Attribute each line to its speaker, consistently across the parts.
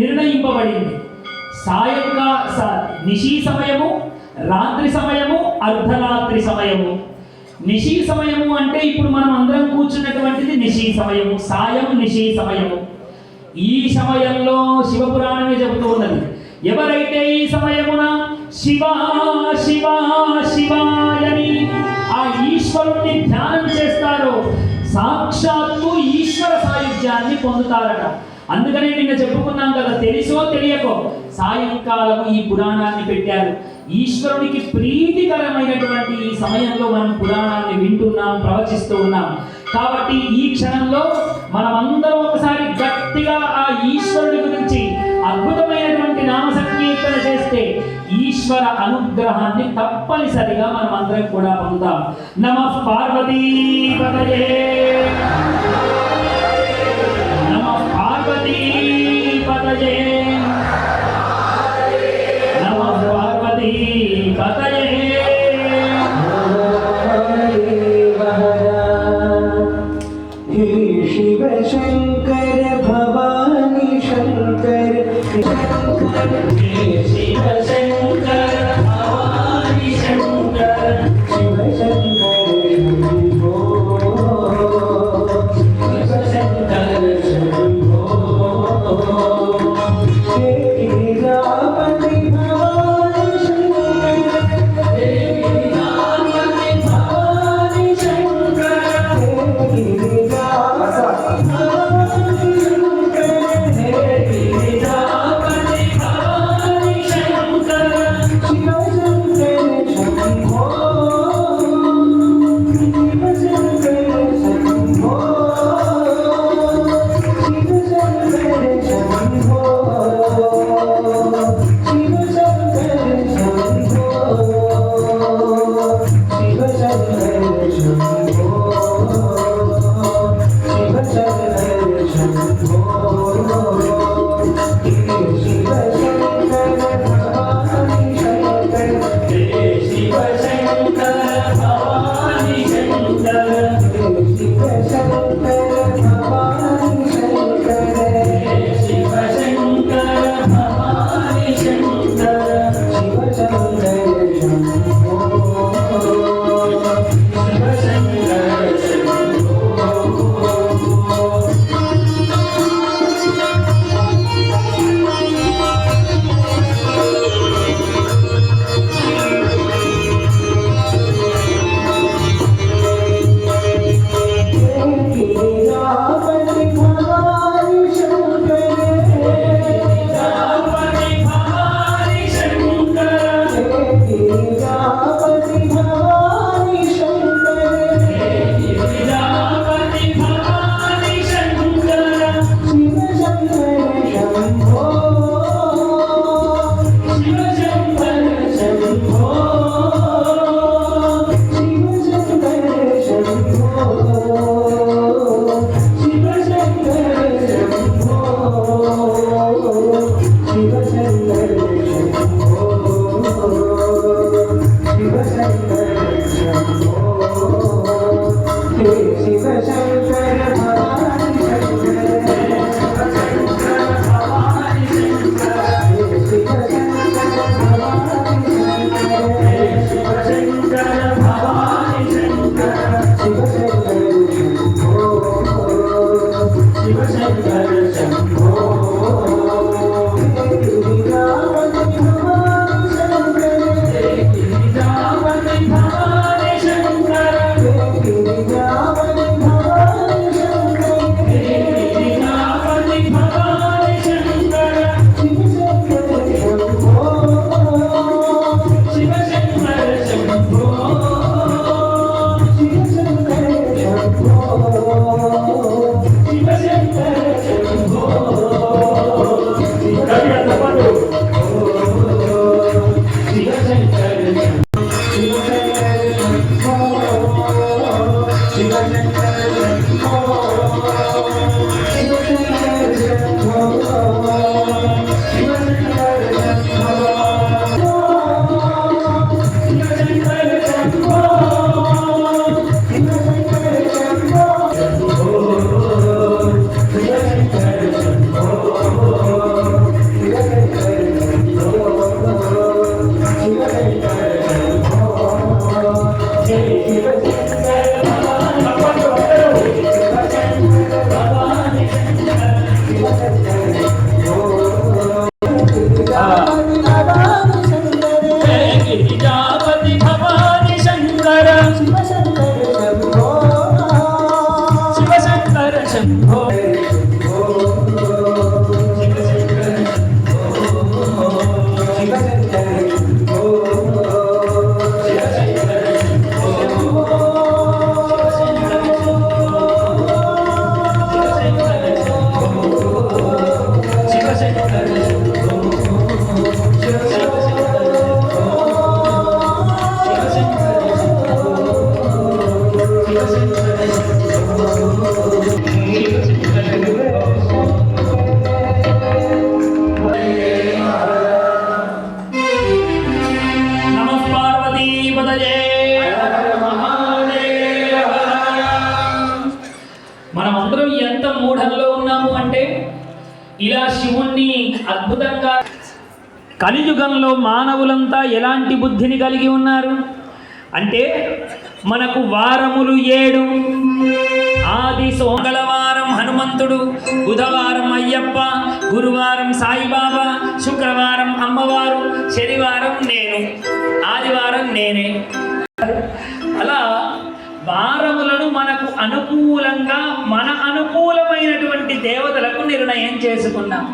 Speaker 1: నిర్ణయింపబడింది. నిశీ సమయము, రాత్రి సమయము, అర్ధరాత్రి సమయము. నిశీ సమయము అంటే ఇప్పుడు మనం అందరం కూర్చున్నటువంటిది నిశీ సమయము, సాయం నిశీ సమయము. ఈ సమయంలో శివపురాణమే చెబుతూ ఉన్నది, ఎవరైతే ఈ సమయమున శివా శివా శివాయని ఆ ఈశ్వరుణ్ణి ధ్యానం చేస్తారో సాక్షాత్తు ఈశ్వర సాయుధ్యాన్ని పొందుతారట. అందుకనే నిన్న చెప్పుకున్నాం కదా, తెలుసో తెలియకో సాయంకాలం ఈ పురాణాన్ని పెట్టారు. ఈశ్వరునికి ప్రీతికరమైనటువంటి ఈ సమయంలో మనం పురాణాన్ని వింటున్నాం, ప్రవచిస్తూ ఉన్నాం. కాబట్టి ఈ క్షణంలో మనమందరం ఒకసారి గట్టిగా ఆ ఈశ్వరుడి గురించి అద్భుతమైనటువంటి నామ సంకీర్తన చేస్తే ఈశ్వర అనుగ్రహాన్ని తప్పనిసరిగా మనం అందరం కూడా పొందుతాం. నమః పార్వతీపతయే, నమః పార్వతీపతయే, నమః పార్వతీపతయే.
Speaker 2: शिव शंकर भवानी शंकर शंकर शिव शंकर भवानी शंकर शिव शंकर शंभो शिव शंकर शंभो देवी रावती भवानी शंकर देवी रावती भवानी शंकर देवी
Speaker 1: ఇలా శివుణ్ణి అద్భుతంగా కలియుగంలో మానవులంతా ఎలాంటి బుద్ధిని కలిగి ఉన్నారు అంటే మనకు వారములు 7. ఆది మంగళవారం హనుమంతుడు, బుధవారం అయ్యప్ప, గురువారం సాయిబాబా, శుక్రవారం అమ్మవారు, శనివారం నేను, ఆదివారం నేనే. అలా వారములను మనకు అనుకూలంగా మన అనుకూలమైనటువంటి దేవతలకు నిర్ణయం చేసుకున్నాం.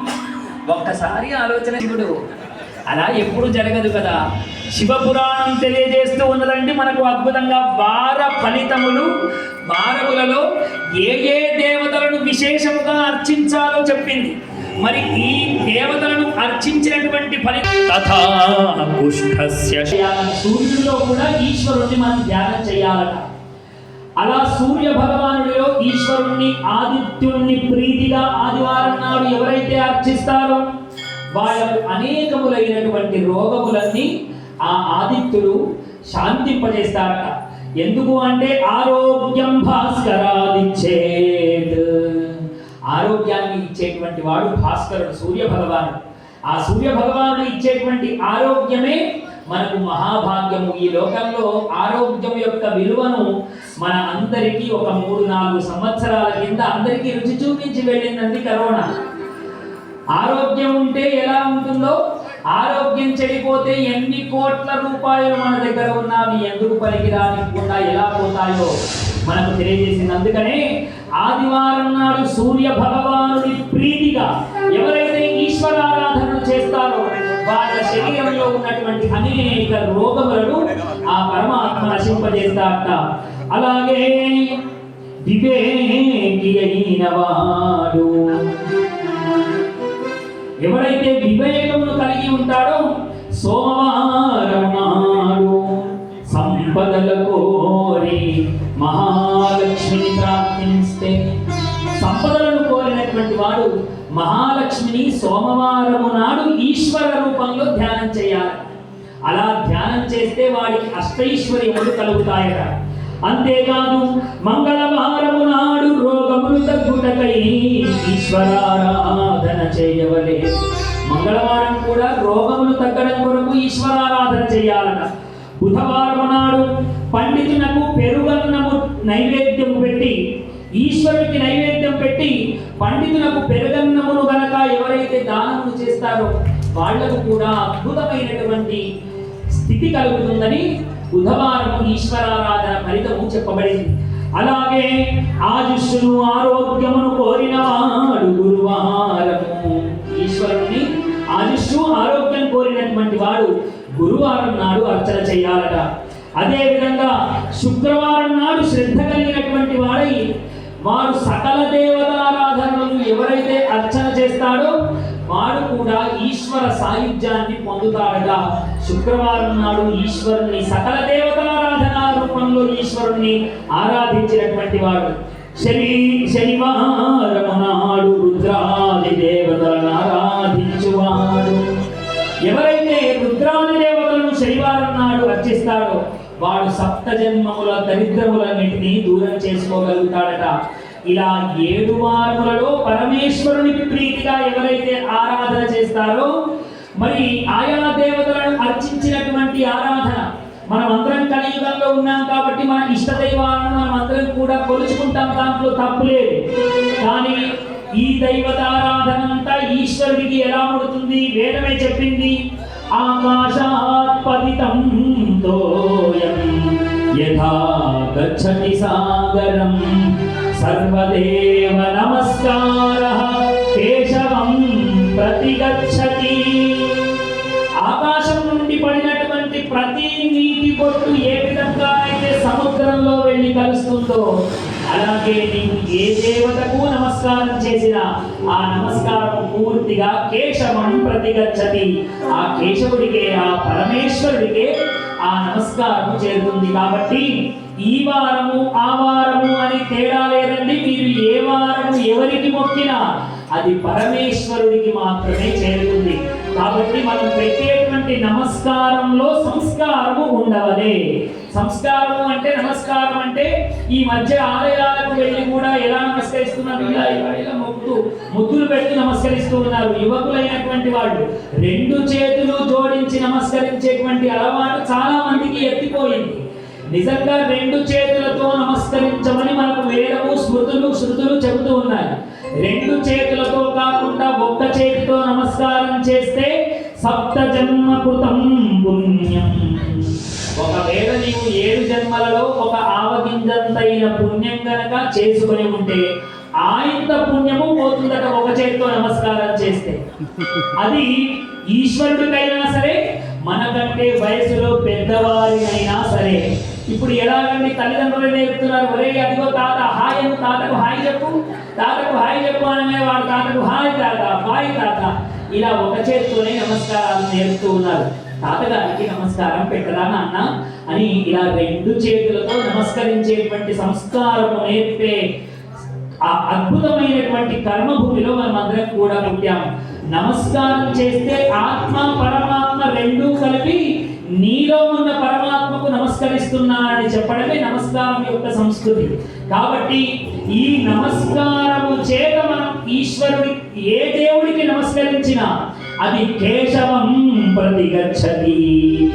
Speaker 1: ఒక్కసారి ఆలోచన శివుడు అలా ఎప్పుడు జరగదు కదా. శివపురాణం తెలియజేస్తూ ఉన్నదండి మనకు అద్భుతంగా వార ఫలితములు, వారములలో ఏ ఏ దేవతలను విశేషముగా అర్చించాలో చెప్పింది. మరి ఈ దేవతలను అర్చించినటువంటి ఫలితం సూర్యుడిలో కూడా ఈశ్వరుణ్ణి మనం ధ్యానం చేయాలట. అలా సూర్య భగవానుడిలో ఈశ్వరుణ్ణి, ఆదిత్యుణ్ణి ప్రీతిగా ఆదివారం నాడు ఎవరైతే అర్చిస్తారో వాళ్ళకు అనేకములైనటువంటి రోగములన్నీ ఆ ఆదిత్యుడు శాంతింపజేస్తారట. ఎందుకు అంటే ఆరోగ్యం భాస్కరాదిచ్చేత్, ఆరోగ్యాన్ని ఇచ్చేటువంటి వాడు భాస్కరుడు, సూర్య భగవానుడు. ఆ సూర్య భగవానుడు ఇచ్చేటువంటి ఆరోగ్యమే మనకు మహాభాగ్యము. ఈ లోకంలో ఆరోగ్యం యొక్క విలువను మన అందరికీ ఒక 3-4 సంవత్సరాల కింద అందరికీ రుచి చూపించి వెళ్ళిందండి కరోనా. ఆరోగ్యం ఉంటే ఎలా ఉంటుందో, ఆరోగ్యం చెడిపోతే ఎన్ని కోట్ల రూపాయలు మన దగ్గర ఉన్నవి ఎందుకు పనికిరానికుండా ఎలా పోతాయో మనకు తెలియజేసింది. అందుకనే ఆదివారం నాడు సూర్య భగవానుడి ప్రీతిగా ఎవరైతే ఈశ్వరారాధనలు చేస్తారో వాళ్ళ శరీరంలో ఉన్నటువంటి అనేక రోగములను ఆ పరమాత్మ నశింపజేస్తారట. అలాగే వివేకి అయిన వాడు, ఎవరైతే వివేకమును కలిగి ఉంటాడో సోమవారం నాడు సంపదల కోరి మహాలక్ష్మిని ప్రార్థిస్తే, సంపదలను కోరినటువంటి వాడు మహాలక్ష్మిని సోమవారము నాడు ఈశ్వర రూపంలో ధ్యానం చేయాలి. అలా ధ్యానం చేస్తే వాడికి అష్టైశ్వర్యములు కలుగుతాయట. అంతేకాదు మంగళవారము నాడు రోగములు తగ్గుటకై ఈశ్వరారాధన చేయవలే. మంగళవారం కూడా రోగములు తగ్గడం కొరకు ఈశ్వరారాధన చేయాలట. బుధవారం నాడు పండితునకు పెరుగన్నము నైవేద్యం పెట్టి, ఈశ్వరుడికి నైవేద్యం పెట్టి పండితులకు పెరుగన్నమును గనక ఎవరైతే దానమును చేస్తారో వాళ్లకు కూడా అద్భుతమైనటువంటి స్థితి కలుగుతుందని బుధవారం ఈశ్వరారాధన ఫలితము చెప్పబడింది. అలాగే ఆయుష్ను ఆరోగ్యమును కోరిన వాడు గురువారము, ఈశ్వరుని ఆయుష్ను ఆరోగ్యం కోరినటువంటి వాడు గురువారం నాడు అర్చన చేయాలట. అదే విధంగా శుక్రవారం నాడు శ్రద్ధ కలిగినటువంటి వాడై వాడు సకల దేవతారాధనలను ఎవరైతే అర్చన చేస్తాడో వాడు కూడా ఈశ్వర సాయుధ్యాన్ని పొందుతాడట. శుక్రవారం నాడు ఈశ్వరుని సకల దేవతారాధన రూపంలో ఈశ్వరుణ్ణి ఆరాధించినటువంటి వాడు. శనివారం నాడు రుద్రాది దేవతలను ఆరాధించువాడు, ఎవరైతే రుద్రాది దేవతలను శనివారం నాడు అర్చిస్తాడో వాడు 7 జన్మముల దరిద్రములన్నింటినీ దూరం చేసుకోగలుగుతాడట. ఇలా 7 వారములలో పరమేశ్వరుని ప్రీతిగా ఎవరైతే ఆరాధన చేస్తారో, మరి ఆయా దేవతలను అర్చించినటువంటి ఆరాధన, మనం అందరం కలియుగంలో ఉన్నాం కాబట్టి మన ఇష్ట దైవాలను మనం అందరం కూడా కొలుచుకుంటాం, దాంట్లో తప్పు లేదు. కానీ ఈ దైవతారాధన అంతా ఈశ్వరుడికి ఎలా ముడుతుంది? వేదమే చెప్పింది, ఆకాశాత్ పతితం తోయం యథా గచ్చతి సాగరం సర్వదేవ నమస్కారః కేశవం ప్రతిగచ్చతి. ఆకాశం నుండి పడినటువంటి ప్రతి నీటి బొట్టు ఏ విధంగా అయితే సముద్రంలో వెళ్ళి కలుస్తుందో, అలాగే నీవు ఏ దేవతకు నమస్కారం చేసినా ఆ నమస్కారం పూర్తిగా కేశవం ప్రతిగచ్చతి, ఆ కేశవుడికే, ఆ పరమేశ్వరుడికే ఆ నమస్కారం చేరుతుంది. కాబట్టి ఈ వారము ఆ వారము అని తేడా లేదండి. మీరు ఏ వారము ఎవరికి మొక్కినా అది పరమేశ్వరుడికి మాత్రమే చేరుతుంది. కాబట్టి మనం పెట్టేటువంటి నమస్కారంలో సంస్కారము ఉండవలే. సంస్కారము అంటే నమస్కారం అంటే ఈ మధ్య ఆలయాలకు వెళ్ళి కూడా ఎలా నమస్కరిస్తున్నారు, ఇలా ఇలా ఇలా ముద్దులు పెట్టి నమస్కరిస్తూ ఉన్నారు. యువకులైనటువంటి వాళ్ళు రెండు చేతులు జోడించి నమస్కరించేటువంటి అలవాటు చాలా మందికి ఎత్తిపోయింది. నిజంగా రెండు చేతులతో నమస్కరించమని మనకు వేదము శృతులు చెబుతూ ఉన్నాయి. రెండు చేతులతో కాకుండా ఒక్క చేతితో నమస్కారం చేస్తే సప్త జన్మ కృతం పుణ్యం. ఒకవేళ నీవు 7 జన్మలలో ఒక ఆవగింజంతైన పుణ్యం గనక చేసుకొని ఉంటే ఆయంత పుణ్యము పోతుందట ఒక చేతితో నమస్కారం చేస్తే. అది ఈశ్వరుడికైనా సరే, మనకంటే వయసులో పెద్దవారినైనా సరే. ఇప్పుడు ఎలాగండి తల్లిదండ్రులు నేర్పుతున్నారు, ఒరే అదిగో తాత హాయ్ అని, తాతకు హాయ్ చెప్పు, తాతకు హాయ్ చెప్పు అనమే వాడు తాతకు హాయ్ తాత బాయ్ తాత, ఇలా ఒక చేతితోనే నమస్కారాలు నేర్పుతూ ఉన్నారు. తాతగారికి నమస్కారం పెట్టరా నాన్న అని ఇలా రెండు చేతులతో నమస్కరించేటువంటి సంస్కారము నేర్పే ఆ అద్భుతమైనటువంటి కర్మభూమిలో మనం అందరం కూడా పుట్టాము. నమస్కారం చేస్తే ఆత్మ పరమాత్మ రెండూ కలిపి నీలో ఉన్న పరమాత్మకు నమస్కరిస్తున్నానని చెప్పడమే నమస్కారం యొక్క సంస్కృతి. కాబట్టి ఈ నమస్కారము చేత మనం ఈశ్వరుడి ఏ దేవుడికి నమస్కరించినా అది కేశవం ప్రతిగచ్చతి.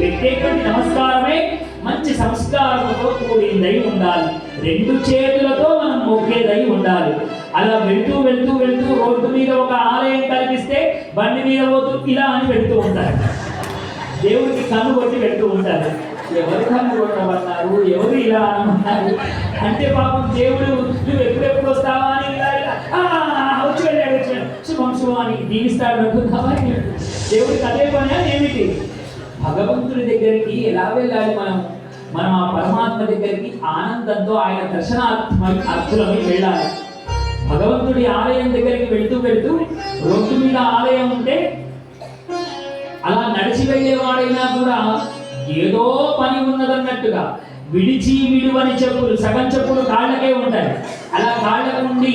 Speaker 1: పెట్టేటువంటి నమస్కారమే మంచి సంస్కారంతో కూడిందై ఉండాలి. రెండు చేతులతో మనం మొక్కేదై ఉండాలి. అలా వెళ్తూ వెళ్తూ వెళ్తూ రోడ్డు మీద ఒక ఆలయం కనిపిస్తే బండి మీద పోతూ ఇలా అని పెడుతూ ఉంటారు. దేవుడికి కన్ను కొట్టి పెడుతూ ఉంటారు. ఎవరు కన్ను కొట్టమన్నారు, ఎవరు ఇలా అనమన్నారు అంటే పాపం దేవుడు నువ్వు ఎప్పుడెప్పుడు వస్తావా అని ఇలా ఇలా వచ్చి వెళ్ళాడు శుభం శుభం అని దీవిస్తాడు అనుకున్నావా? దేవుడికి అదే పని ఏమిటి? భగవంతుడి దగ్గరికి ఎలా వెళ్ళాలి మనం ఆ పరమాత్మ దగ్గరికి ఆనందంతో ఆయన దర్శనార్థులమై వెళ్ళాలి. భగవంతుడి ఆలయం దగ్గరికి వెళ్తూ వెళ్తూ రోడ్డు మీద ఆలయం ఉంటే అలా నడిచి వెళ్ళేవాడైనా కూడా ఏదో పని ఉన్నదన్నట్టుగా విడువని చెప్పులు, సగం చెప్పులు కాళ్ళకే ఉంటాయి. అలా కాళ్ళకు నుండి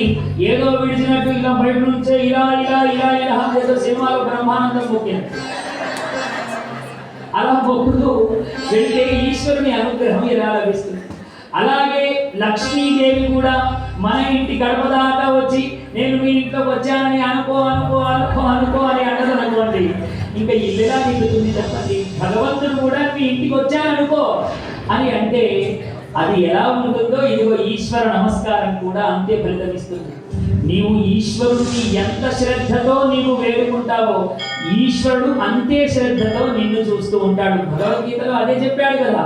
Speaker 1: ఏదో విడిచినట్టు ఇలా బయట నుంచే ఇలా ఇలా ఇలా ఇలా ఏదో సినిమాలో బ్రహ్మానందం మొక్కింది. అలా మొక్కుతూ వెళ్తే ఈశ్వరుని అనుగ్రహం ఎలా లభిస్తుంది? అలాగే లక్ష్మీదేవి కూడా మన ఇంటి గడప దాకా వచ్చి నేను మీ ఇంట్లోకి వచ్చానని అనుకో అనుకో అనుకో అనుకో అని అంటదనుకోండి, ఇంకా ఇల్లుగా నిండుతుంది చెప్పండి. భగవంతుడు కూడా మీ ఇంటికి వచ్చాననుకో అని అంటే అది ఎలా ఉంటుందో ఇదిగో ఈశ్వర నమస్కారం కూడా అంతే ఫలితమిస్తుంది. నీవు ఈశ్వరుడిని ఎంత శ్రద్ధతో నీవు వేడుకుంటావో ఈశ్వరుడు అంతే శ్రద్ధతో నిన్ను చూస్తూ ఉంటాడు. భగవద్గీతలో అదే చెప్పాడు కదా,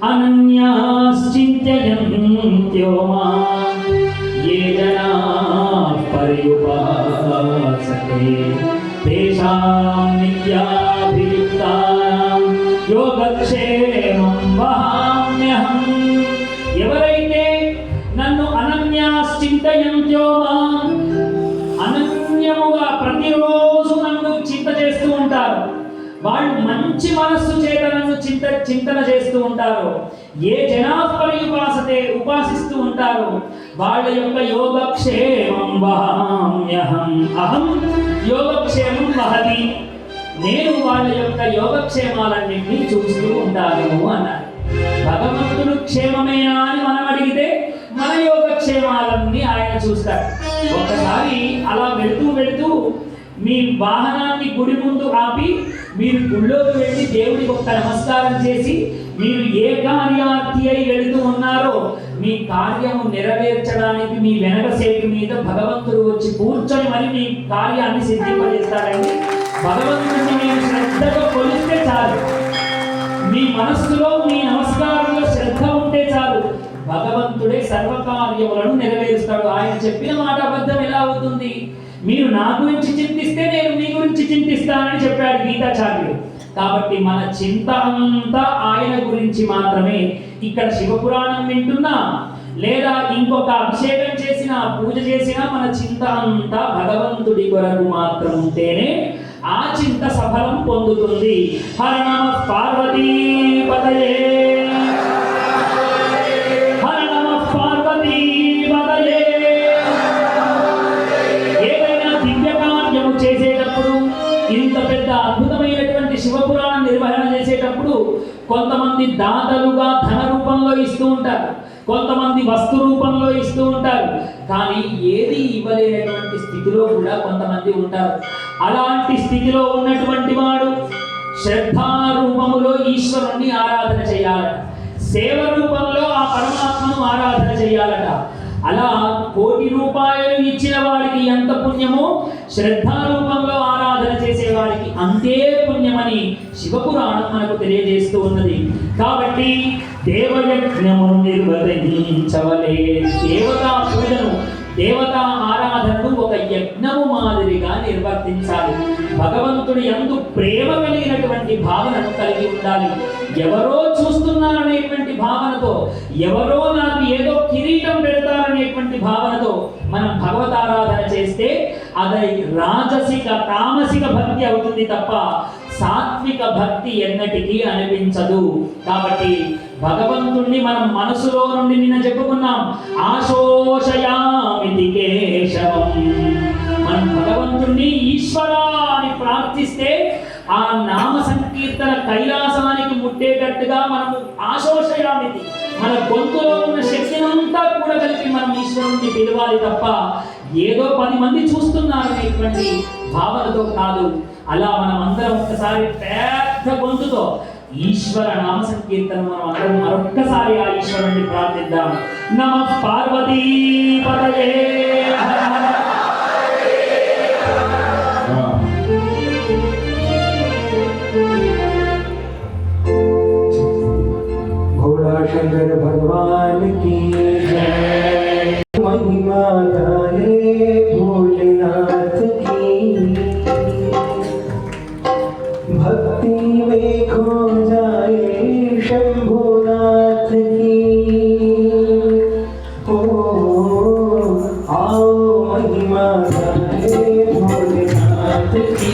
Speaker 1: అనన్యాశ్చింత్యంత్యో మాం ఏ జనాః పర్యుపాసతే తేషాం నిత్యాభియుక్తానాం యోగక్షేమం వహామ్యహం. ఎవరైతే నన్ను అనన్యాశ్చింతయంత్యో మాం అనన్యముగా ప్రతిరోజు నన్ను చింత చేస్తూ ఉంటారు, వాళ్ళు మంచి మనస్సు చేత నన్ను చింతన చేస్తూ ఉంటారు. ఏ జనాపరి ఉపాసిస్తూ ఉంటారు వాళ్ళ యొక్క యోగక్షేమం వహామ్యహం. అహం యోగక్షేమం వహతి, నేను వాళ్ళ యొక్క యోగక్షేమాలన్నింటినీ చూస్తూ ఉంటాను అన్నారు. భగవంతుడు క్షేమమేనా అని మనం అడిగితే మన యోగక్షేమాలన్నీ ఆయన చూస్తాడు. ఒకసారి అలా వెళుతూ వెళుతూ మీ వాహనాన్ని గుడి ముందు ఆపి మీరు గుళ్ళోకి వెళ్ళి దేవుడికి ఒక్క నమస్కారం చేసి మీరు ఏ కార్యార్థి అయి వెళుతూ ఉన్నారో మీ కార్యము నెరవేర్చడానికి మీ వెనక సేటు మీద భగవంతుడు వచ్చి కూర్చొని మరి మీ కార్యాన్ని సిద్ధింపజేస్తాడండి. భగవంతుడిని మీరు శ్రద్ధగా కొలిస్తే చాలు, మీ మనస్సులో మీ నమస్కారంలో శ్రద్ధ ఉంటే చాలు, భగవంతుడే సర్వకార్యములను నెరవేరుస్తాడు. ఆయన చెప్పిన మాట అబద్ధం ఎలా అవుతుంది? మీరు నా గురించి చింతిస్తే నేను మీ గురించి చింతిస్తానని చెప్పాడు గీతాచార్యుడు. కాబట్టి మన చింత అంతా ఆయన గురించి మాత్రమే. ఇక్కడ శివపురాణం వింటున్నా లేదా ఇంకొక అభిషేకం చేసినా పూజ చేసినా మన చింత అంతా భగవంతుడి కొరకు మాత్రం ఉంటేనే ఆ చింత సఫలం పొందుతుంది. హర నమః పార్వతీపతయే, హర నమః పార్వతీపతయే. ఏదైనా దివ్య కార్యము చేసేటప్పుడు ఇంత పెద్ద అద్భుతమైనటువంటి శివపురాణం నిర్వహణ చేసేటప్పుడు కొంతమంది దాతలుగా ధన రూపంలో ఇస్తూ ఉంటారు, కొంతమంది వస్తు రూపంలో ఇస్తూ ఉంటారు, కానీ ఏది ఇవ్వలేనటువంటి స్థితిలో కూడా కొంతమంది ఉంటారు. అలాంటి స్థితిలో ఉన్నటువంటి వాడు శ్రద్ధా రూపములో ఈశ్వరుణ్ణి ఆరాధన చేయాలట, సేవ రూపంలో ఆ పరమాత్మను ఆరాధన చేయాలట. అలా 1,00,00,000 రూపాయలు ఇచ్చిన వాడికి ఎంత పుణ్యమో శ్రద్ధా రూపంలో ఆరాధన చేసే వాడికి అంతే పుణ్యమని శివపురాణం మనకు తెలియజేస్తూ ఉన్నది. కాబట్టి దేవయజ్ఞమును నిర్వర్తించవలే, దేవతా పూజను దేవతా ఆరాధనను ఒక యజ్ఞము మాదిరిగా నిర్వర్తించాలి. భగవంతుడి యందు ప్రేమ కలిగినటువంటి భావనను కలిగి ఉండాలి. ఎవరో చూస్తున్నారనేటువంటి భావనతో, ఎవరో నాకు ఏదో కిరీటం పెడతారనేటువంటి భావనతో మనం భగవతారాధన చేస్తే అది రాజసిక తామసిక భక్తి అవుతుంది తప్ప సాత్విక భక్తి ఎన్నటికీ అనిపించదు. కాబట్టి భగవంతుణ్ణి మనం మనసులో నుండి నిన్న చెప్పుకున్నాం, ఆశోషయామితి కేశవం. మనం భగవంతుణ్ణి ఈశ్వరా అని ప్రార్థిస్తే ఆ నామ సంకీర్తన కైలాసానికి ముట్టేటట్టుగా మనము ఆశోషయామితి, మన గొంతులో ఉన్న శక్తినంతా కూడా కలిపి మనం ఈశ్వరుణ్ణి పిలవాలి తప్ప ఏదో 10 మంది చూస్తున్నారనేటువంటి భావనతో కాదు. అలా మనం అందరం ఒక్కసారి పెద్ద గొంతుతో ఈశ్వర నామ సంకీర్తన మనం అందరం మరొక్కసారి ఆ ఈశ్వరుణ్ణి ప్రార్థిద్దాం. నమః పార్వతీ పతయే
Speaker 2: भोला शंकर भगवान की जय, महिमा गाए भोलेनाथ की, भक्ति में खो जाए शंभुनाथ की। ओ आओ महिमा गाए भोलेनाथ की,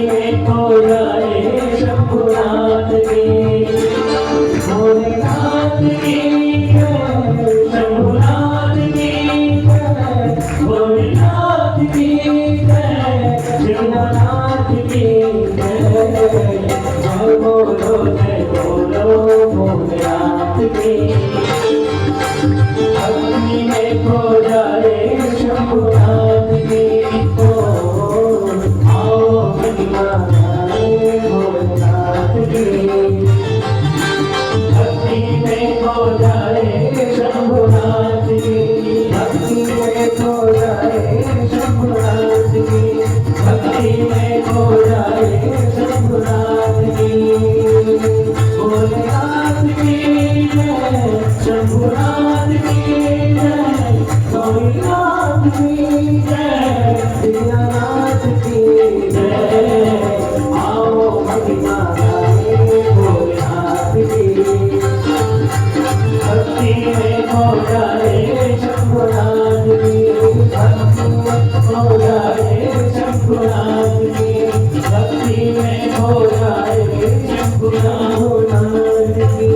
Speaker 2: में खो जाए शंभुनाथ की भोलेनाथ की शंभुनाथ की भोलेनाथ की शिवनाथ की बोलो जय बोलो भोलेनाथ की अग्नि में खो जाए शंभुनाथ की आओ महिमा गाए भोलेनाथ की अग्नि में खो जाए शंभुनाथ की अग्नि में खो जाए शंभुनाथ की अग्नि में खो जाए शंभुनाथ की भोलेनाथ की जय शंभुनाथ की जय भोलेनाथ की जय दीनानाथ की जय आओ महिमा गाए भोलेनाथ की भक्ति में खो जाए शंभुनाथ की भक्ति में खो जाए शंभुनाथ की भक्ति में खो जाए शंभुनाथ की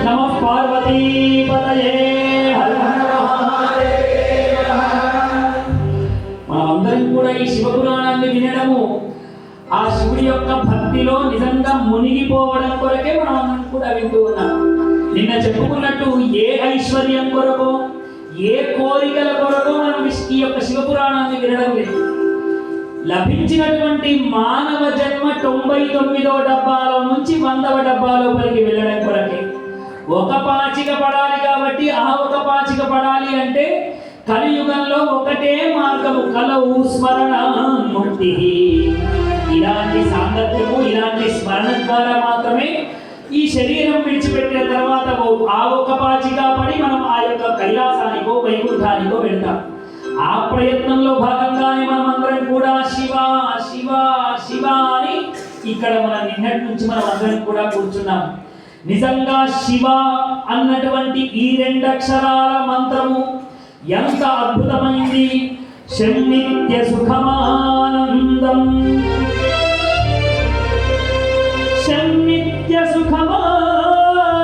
Speaker 1: नमः पार्वती पतये हर हर महादेव మనమందరం కూడా ఈ శివపురాణాన్ని వినడము ఆ శివుడి యొక్క భక్తిలో నిజంగా మునిగిపోవడం కొరకే మనం అందరం కూడా వింటూ ఉన్నాం. నిన్న చెప్పుకున్నట్టు ఏ ఐశ్వర్యం కొరకు ఏ కోరికల కొరకు మనం ఈ యొక్క శివపురాణాన్ని వినడం లేదు. లభించినటువంటి మానవ జన్మ 99వ డబ్బాలో నుంచి 100వ డబ్బా లోపలికి వెళ్ళడం కొరకే. ఒక పాచిక పడాలి కాబట్టి ఆ ఒక పాచిక పడాలి అంటే కలియుగంలో ఒకటే మార్గము కలవు స్మరణ ముక్తి. ఇలాంటి సాంగత్యము ఇలాంటి స్మరణ ద్వారా మాత్రమే ఈ శరీరం విడిచిపెట్టిన తర్వాత ఆ ఒక్క పాచిక పడి మనం ఆ యొక్క కైలాసానికో వైకుంఠానికో వెళ్తాం. ఆ ప్రయత్నంలో భాగంగానే మనం అందరం కూడా శివ శివ శివ అని ఇక్కడ మనం నిన్నటి నుంచి మనం అందరం కూడా కూర్చున్నాం. నిజంగా శివ అన్నటువంటి ఈ 2 అక్షరాల మంత్రము ఎంత అద్భుతమైంది. శమ్నిత్య సుఖమానందం శమ్నిత్య సుఖమానందం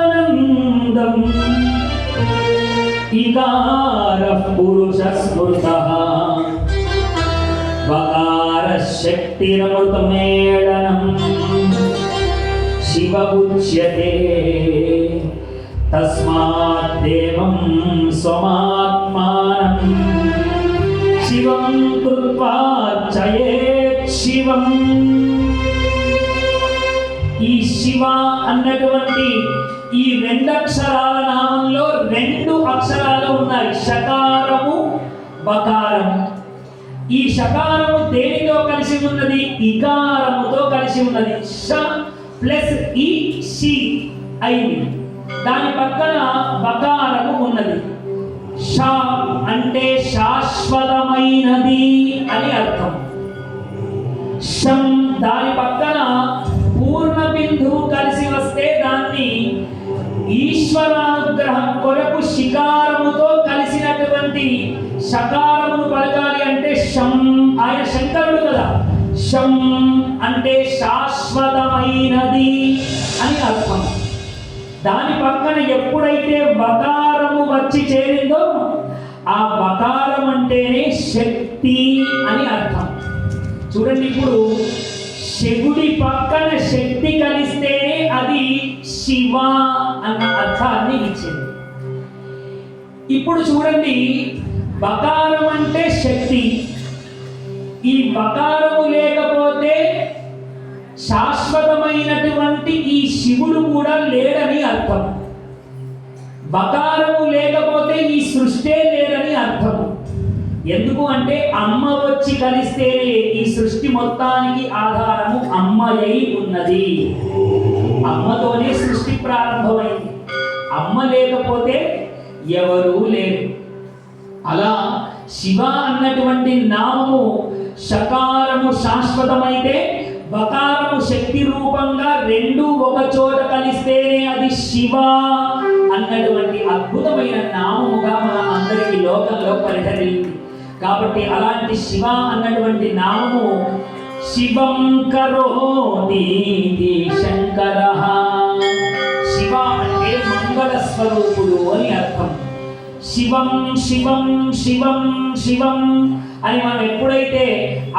Speaker 1: ఇకార పురుష స్మృతః వకార శక్తిరమృతమేళనం శివ ఉచ్యతే తస్మాత్ దేవం స్వమాత్మానం శివం కృత్వా చయేత్ శివం. ఈ శివ అన్నటువంటి ఈ 2 అక్షరాల నామంలో 2 అక్షరాలు ఉన్నాయి, షకారము బకారము. ఈ షకారము దేనితో కలిసి ఉన్నది? ఇకారముతో కలిసి ఉన్నది. ష ప్లస్ ఈ షి అయింది. దాని పక్కన బకారము ఉన్నది. ష అంటే శాశ్వతమైనది అని అర్థం. షం దాని పక్కన పూర్ణ బిందువు కలిసి వస్తే దాన్ని ఈశ్వరానుగ్రహం కొరకు శికారముతో కలిసినటువంటి షకారమును పలకాలి అంటే శం. ఆయన శంకరుడు కదా. శం అంటే శాశ్వతమైనది అని అర్థం. దాని పక్కన ఎప్పుడైతే బకారము వచ్చి చేరిందో ఆ బకారం అంటేనే శక్తి అని అర్థం. చూడండి, ఇప్పుడు శివుడి పక్కన శక్తి కలిస్తేనే అది శివ అన్న అర్థాన్ని ఇచ్చింది. ఇప్పుడు చూడండి, బకారం అంటే శక్తి. ఈ బకారము లేకపోతే శాశ్వతమైనటువంటి ఈ శివుడు కూడా లేడని అర్థం. బకారము లేకపోతే ఈ సృష్టి లేదని అర్థం. ఎందుకు అంటే అమ్మ వచ్చి కలిస్తేనే ఈ సృష్టి మొత్తానికి ఆధారము అమ్మయై ఉన్నది. అమ్మతోనే సృష్టి ప్రారంభమైంది. అమ్మ లేకపోతే ఎవరూ లేరు. అలా శివ అన్నటువంటి నామము షకారము శాశ్వతమైతే బకారము శక్తి రూపంగా 2 ఒక చోట కలిస్తేనే అది శివ అన్నటువంటి అద్భుతమైన నామముగా మన అందరికీ లోకంలో పరిధరింది. కాబట్టి అలాంటి శివ అన్నటువంటి నామము శివం కరోతి శంకరః. శివ అంటే మంగళ స్వరూపుడు అని అర్థం. శివం శివం శివం శివం అని మనం ఎప్పుడైతే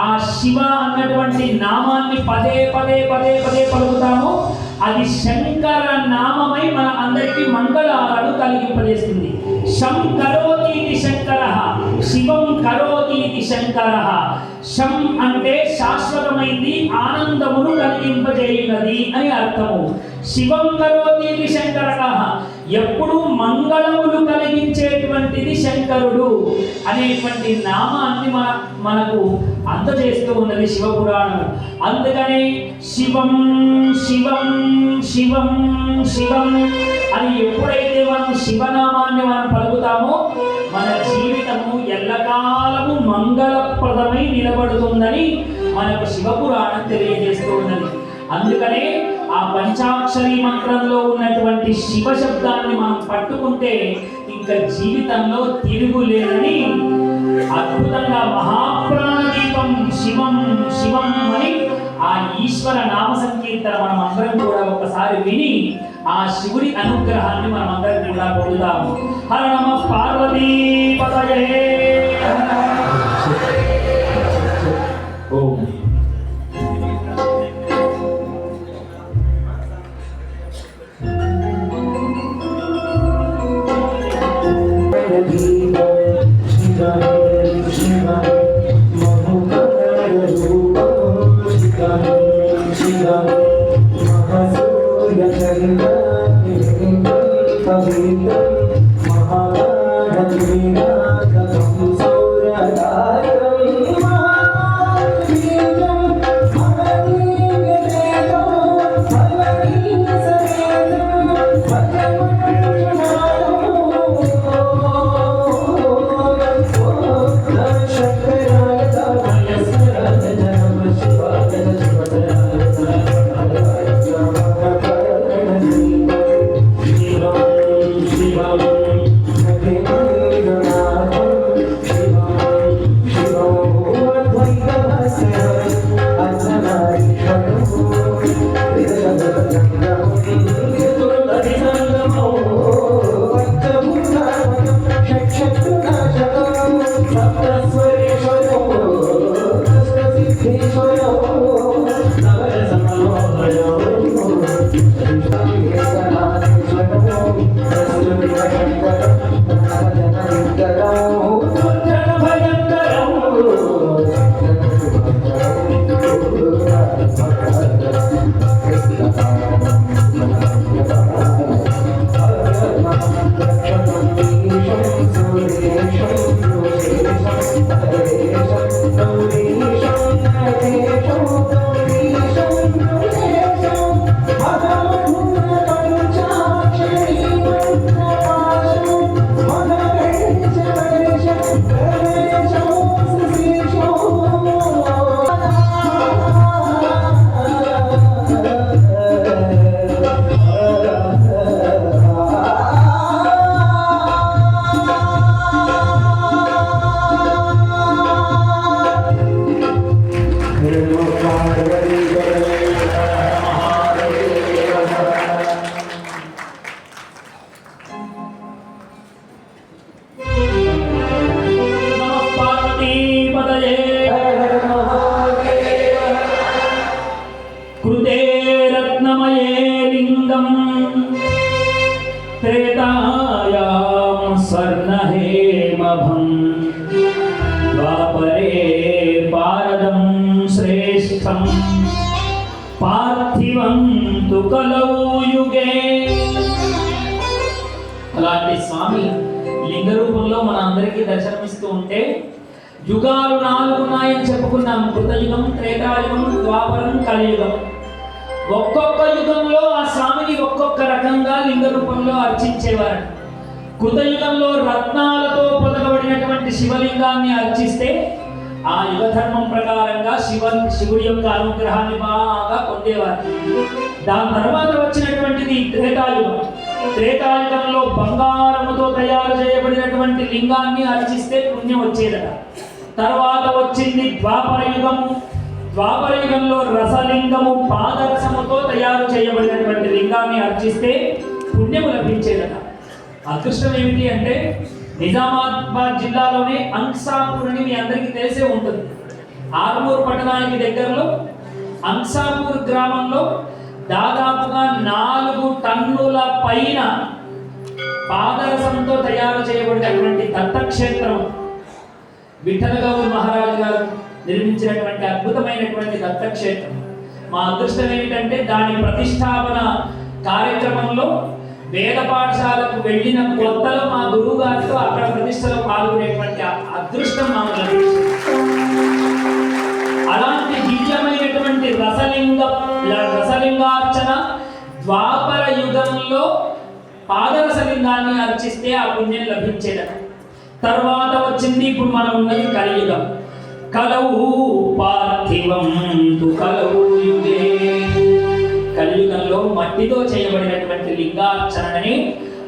Speaker 1: ఆ శివ అన్నటువంటి నామాన్ని పదే పదే పదే పదే పలుకుతామో అది శంకర నామమై మన అందరికీ మంగళాలను కలిగింపజేస్తుంది. శం కరోతీతి శంకరః, శివం కరోతీతి శంకరః. శం అంటే శాశ్వతమైంది, ఆనందమును కలిగింపజేయున్నది అని అర్థము. శివం కరోతీతి శంకరః, ఎప్పుడు మంగళములు కలిగించేటువంటిది శంకరుడు అనేటువంటి నామాన్ని మనకు అందజేస్తూ ఉన్నది శివపురాణం. అందుకనే శివం శివం శివం శివం అని ఎప్పుడైతే మనం శివనామాన్ని మనం పలుకుతామో మన జీవితము ఎల్లకాలము మంగళప్రదమై నిలబడుతుందని మనకు శివపురాణం తెలియజేస్తూ ఉన్నది. అందుకనే ఆ పంచాక్షరి మంత్రంలో ఉన్నటువంటి శివ శబ్దాన్ని మనం పట్టుకుంటే ఇంకా జీవితంలో తిరుగులేదని అద్భుతంగా మహాప్రాణదీపం శివం శివం అని ఆ ఈశ్వర నామ సంకీర్తన మనం అందరం కూడా ఒకసారి విని ఆ శివుడి అనుగ్రహాన్ని మనం అందరం కూడా పొందుతాము. హర నమః పార్వతీ పతయే. ఓం त्रेतायां स्वर्णहेमभं द्वापरे पारदं श्रेष्ठं पार्थिवं तु कलौ युगे. అలాంటి స్వామి లింగ రూపంలో మన అందరికీ దర్శనమిస్తూ ఉంటే యుగాలు 4 ఉన్నాయని చెప్పుకున్నాం. కృతయుగం, త్రేతాయుగం, ద్వాపరం, కలియుగం. ఒక్కొక్క యుగంలో ఆ స్వామిని ఒక్కొక్క రకంగా లింగ రూపంలో అర్చించేవారు. కృతయుగంలో రత్నాలతో పొదగబడినటువంటి శివలింగాన్ని అర్చిస్తే ఆ యుగ ధర్మం ప్రకారంగా శివుడి యొక్క అనుగ్రహాన్ని బాగా పొందేవారు. దాని తర్వాత వచ్చినటువంటిది త్రేతాయుగం. త్రేతాయుగంలో బంగారముతో తయారు చేయబడినటువంటి లింగాన్ని అర్చిస్తే పుణ్యం వచ్చేదట. తర్వాత వచ్చింది ద్వాపర యుగము. ద్వాపర యుగంలో రసలింగము పాదరసముతో తయారు చేయబడినటువంటి లింగాన్ని అర్చిస్తే పుణ్యము లభించేదట. అదృష్టం ఏమిటి అంటే నిజామాబాద్ జిల్లాలోనే అంసాపూర్ అని మీ అందరికీ తెలిసే ఉంటుంది. ఆర్మూర్ పట్టణానికి దగ్గరలో అంసాపూర్ గ్రామంలో దాదాపుగా 4 టన్నుల పైన పాదరసంతో తయారు చేయబడినటువంటి దత్తక్షేత్రం విఠలగౌరి మహారాజు గారు నిర్మించినటువంటి అద్భుతమైనటువంటి దత్తక్షేత్రం. మా అదృష్టం ఏమిటంటే దాని ప్రతిష్టాపన కార్యక్రమంలో వేద పాఠశాలకు వెళ్ళిన కొత్తలో మా గురువు గారితో అక్కడ ప్రతిష్టలో పాల్గొనేటువంటి అదృష్టం మాకు లభించింది. అలాంటి దివ్యమైనటువంటి రసలింగార్చన ద్వాపర యుగంలో పాదరసలింగాన్ని అర్చిస్తే ఆ పుణ్యం లభించేదట. తర్వాత వచ్చింది ఇప్పుడు మనం ఉన్నది కలియుగం. కలవు పార్థివం తు కలవు యుగే. కలియుగంలో మట్టితో చేయబడినటువంటి లింగార్చనని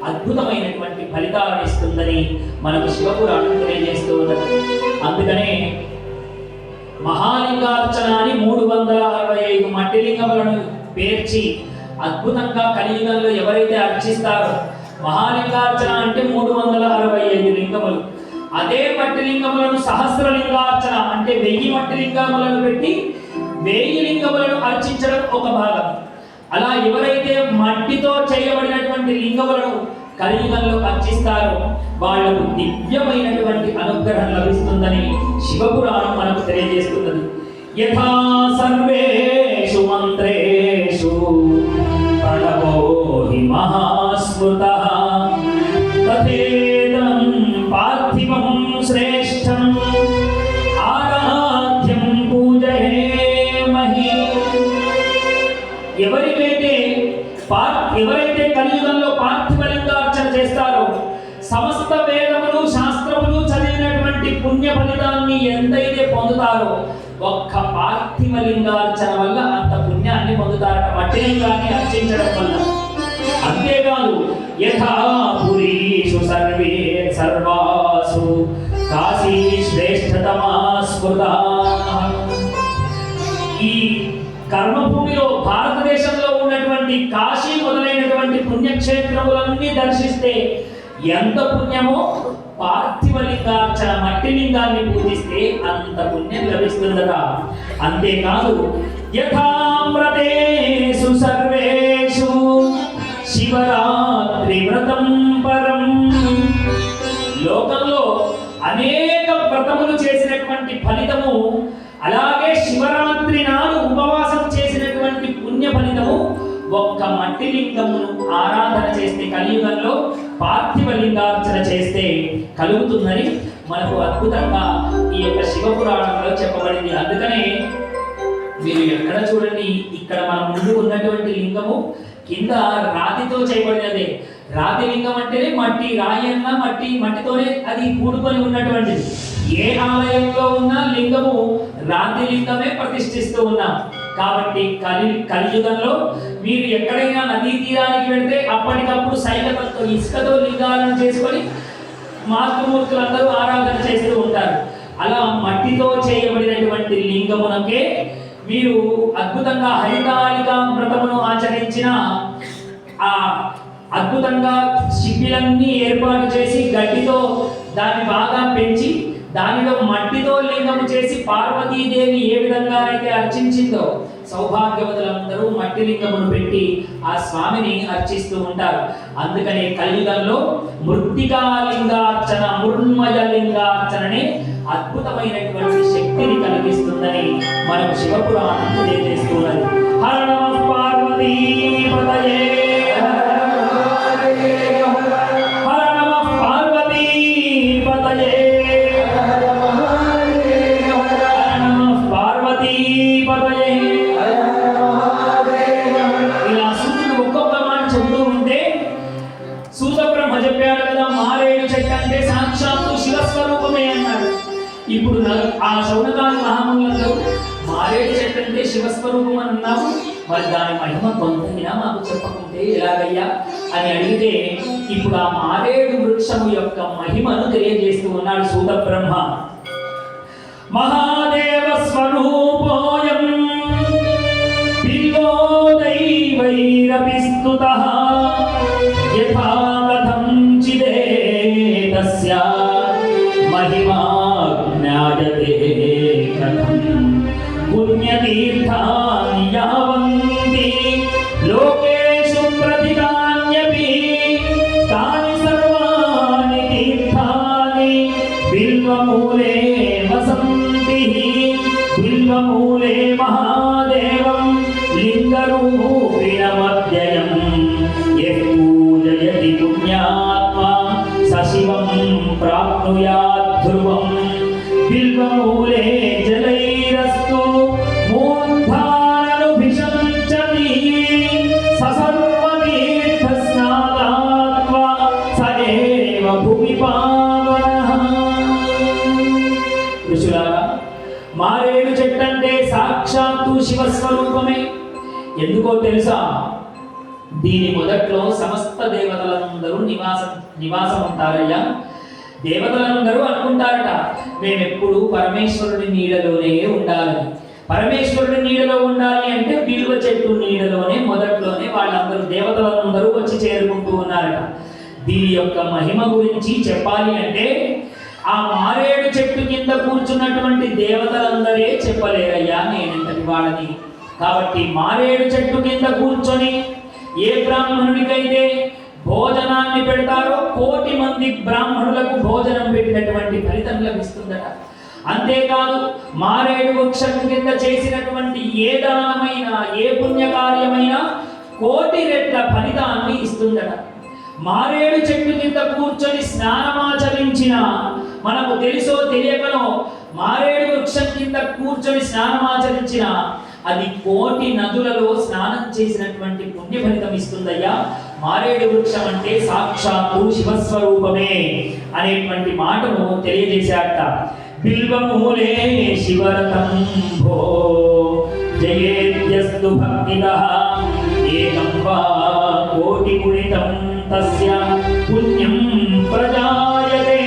Speaker 1: అద్భుతమైనటువంటి ఫలితాలను ఇస్తుందని మనకు శివపురాణం తెలియజేస్తూ ఉన్నది. అందుకనే మహాలింగార్చన అని 365 మట్టి లింగములను పేర్చి అద్భుతంగా కలియుగంలో ఎవరైతే అర్చిస్తారో, మహాలింగార్చన అంటే 365 లింగములు. అదే మట్టి లింగములను సహస్రలింగార్చన అంటే 1000 మట్టి లింగములను పెట్టి 1000 లింగములను అర్చించడం ఒక భాగం. అలా ఎవరైతే మట్టితో చేయబడినటువంటి లింగములను కలియుగంలో అర్చిస్తారో వాళ్లకు దివ్యమైనటువంటి అనుగ్రహం లభిస్తుందని శివపురాణం మనకు తెలియజేస్తున్నది. యథా సర్వేషు మంత్రేషు ప్రణవో హి మహాస్మృతః తథేదం పార్థివం శ్రేష్టం ఆరాధ్యం పూజయేమహి. ఎవరైతే కలియుగంలో పార్థివలింగార్చన చేస్తారో సమస్త వేదములు శాస్త్రములు చదివినటువంటి పుణ్య ఫలితాన్ని ఎంతైతే పొందుతారో ఒక్క పార్థివలింగార్చన వల్ల అంత పుణ్యాన్ని పొందుతారట, మట్టి లింగాన్ని అర్చించడం వల్ల. అంతేకాదు యథా పురీషు సర్వాసు కాశీ శ్రేష్టతమా స్మృతా. ఈ కర్మభూమిలో భారతదేశంలో ఉన్నటువంటి కాశీ మొదలైనటువంటి పుణ్యక్షేత్రములన్నీ దర్శిస్తే ఎంత పుణ్యమో పార్థివలింగార్చన మట్టి లింగాన్ని పూజిస్తే అంత పుణ్యం లభిస్తుందట. అంతేకాదు యథామ్రతేషు సర్వేషు శివరాత్రి వ్రతం పరం. లోకంలో అనేక వ్రతములు చేసినటువంటి ఫలితము, అలాగే శివరాత్రి నాడు ఉపవాసం చేసినటువంటి పుణ్య ఫలితము ఒక్క మట్టి లింగమును ఆరాధన చేస్తే, కలియుగంలో పార్థివలింగార్చన చేస్తే కలుగుతుందని మనకు అద్భుతంగా ఈ యొక్క శివపురాణంలో చెప్పబడింది. అందుకనే మీరు ఎక్కడ చూడండి, ఇక్కడ మన ముందు ఉన్నటువంటి లింగము కింద రాతితో చేయబడినదే. రాతి లింగం అంటేనే మట్టి, రాయి అన్న మట్టితోనే అది కూడుకొని ఉన్నటువంటిది. ఏ ఆలయంలో ఉన్న లింగము రాతి లింగమే ప్రతిష్ఠిస్తూ ఉన్నాం. కాబట్టి కలియుగంలో మీరు ఎక్కడైనా నదీ తీరానికి వెళ్తే అప్పటికప్పుడు సైకతతో ఇసుకతో లింగాలను చేసుకొని మాతృమూర్తులందరూ ఆరాధన చేస్తూ ఉంటారు. అలా మట్టితో చేయబడినటువంటి లింగమునకే మీరు అద్భుతంగా హరితాళికా వ్రతమును ఆచరించిన ఆ అద్భుతంగా శిబిలన్నీ ఏర్పాటు చేసి గడ్డితో దాన్ని బాగా పెంచి దానిలో మట్టితో లింగము చేసి పార్వతీదేవి ఏ విధంగా అయితే అర్చించిందో సౌభాగ్యవతులందరూ మట్టి లింగమును పెట్టి ఆ స్వామిని అర్చిస్తూ ఉంటారు. అందుకనే కలియుగంలో మృత్తికా లింగార్చన, మృన్మయ లింగార్చననే అద్భుతమైనటువంటి శక్తిని కలిగిస్తుందని మనకు శివపురాణం తెలియజేస్తున్నది. హర నమః పార్వతీపతయే. హర నమః పార్వతీపతయే. ఇలా సూర్యుడు ఒక్కొక్క మాట చెబుతూ ఉంటే సూతబ్రహ్మ చెప్పాడు కదా, మారేడు చెట్టు అంటే సాక్షాత్తు శివస్వరూపమే అన్నాడు. ఇప్పుడు ఆ శౌనకాది మహాములందరూ మారేడు చెట్టు అంటే శివస్వరూపం అని అన్నాము, మరి దాని మహిమ కొంతైనా మాకు చెప్పకుంటే ఎలాగయ్యా అని అడిగితే ఇప్పుడు ఆ మారేడు వృక్షము యొక్క మహిమను తెలియజేస్తూ ఉన్నాడు సూత బ్రహ్మ. మహాదేవ స్వరూపోయం బిల్వో దైవైరపిస్తుతః యథా కథం చిదేతస్య మహిమా జ్ఞాయతే కథం పుణ్యతీర్థాని యావంతి లోకేషు ప్రతిగాన్యపి తాని సర్వాణి తీర్థాని బిల్వమూలే వసంతి బిల్వమూలే మహాదేవం లింగరూపిణమవ్యయం యః పూజయతి పుణ్యాత్మా స శివం ప్రాప్నుయాత్ ధ్రువం బిల్వమూలే జలైరస్తు మూర్ధాననుభిషంచతి స సర్వతీర్థస్నాత్వా స ఏవ భూమి పావనః. ఋషులారా, మారేడు చెట్టు అంటే సాక్షాత్తు శివస్వరూపమే. ఎందుకో తెలుసా? దీని మొదట్లో సమస్త దేవతలందరూ నివాసం ఉంటారయ్యా. దేవతలందరూ అనుకుంటారట, మేమెప్పుడు పరమేశ్వరుడి నీడలోనే ఉండాలి. పరమేశ్వరుడి నీడలో ఉండాలి అంటే బిల్వ చెట్టు నీడలోనే మొదట్లోనే వాళ్ళందరూ దేవతలందరూ వచ్చి చేరుకుంటూ ఉన్నారట. దీని యొక్క మహిమ గురించి చెప్పాలి అంటే ఆ మారేడు చెట్టు కింద కూర్చున్నటువంటి దేవతలందరే చెప్పలేరయ్యా నేనెంతటి వాడని. కాబట్టి మారేడు చెట్టు కింద కూర్చొని ఏ బ్రాహ్మణుడికైతే భోజనాన్ని పెడతారో 1,000,000 మంది బ్రాహ్మణులకు భోజనం పెట్టినటువంటి ఫలితం లభిస్తుందట. అంతేకాదు మారేడు వృక్షం కింద చేసినటువంటి ఏ దానమైనా ఏ పుణ్యకార్యమైనా 1,000,000 రెట్ల ఫలితాన్ని ఇస్తుందట. మారేడు చెట్టు కింద కూర్చొని స్నానమాచరించిన, మనకు తెలుసో తెలియకనో మారేడు వృక్షం కింద కూర్చొని స్నానమాచరించిన అది 1,000,000 నదులలో స్నానం చేసినటువంటి పుణ్య ఫలితం ఇస్తుందయ్యా. మారేడు వృక్షం అంటే సాక్షాత్తు శివస్వరూపమే అనేటువంటి మాటను తెలియజేశాట. బిల్వమూలే శివరతం భో జయేద్యస్తు భక్తిదః ఏకం వా కోటి గుణితం తస్య పుణ్యం ప్రజాయతే.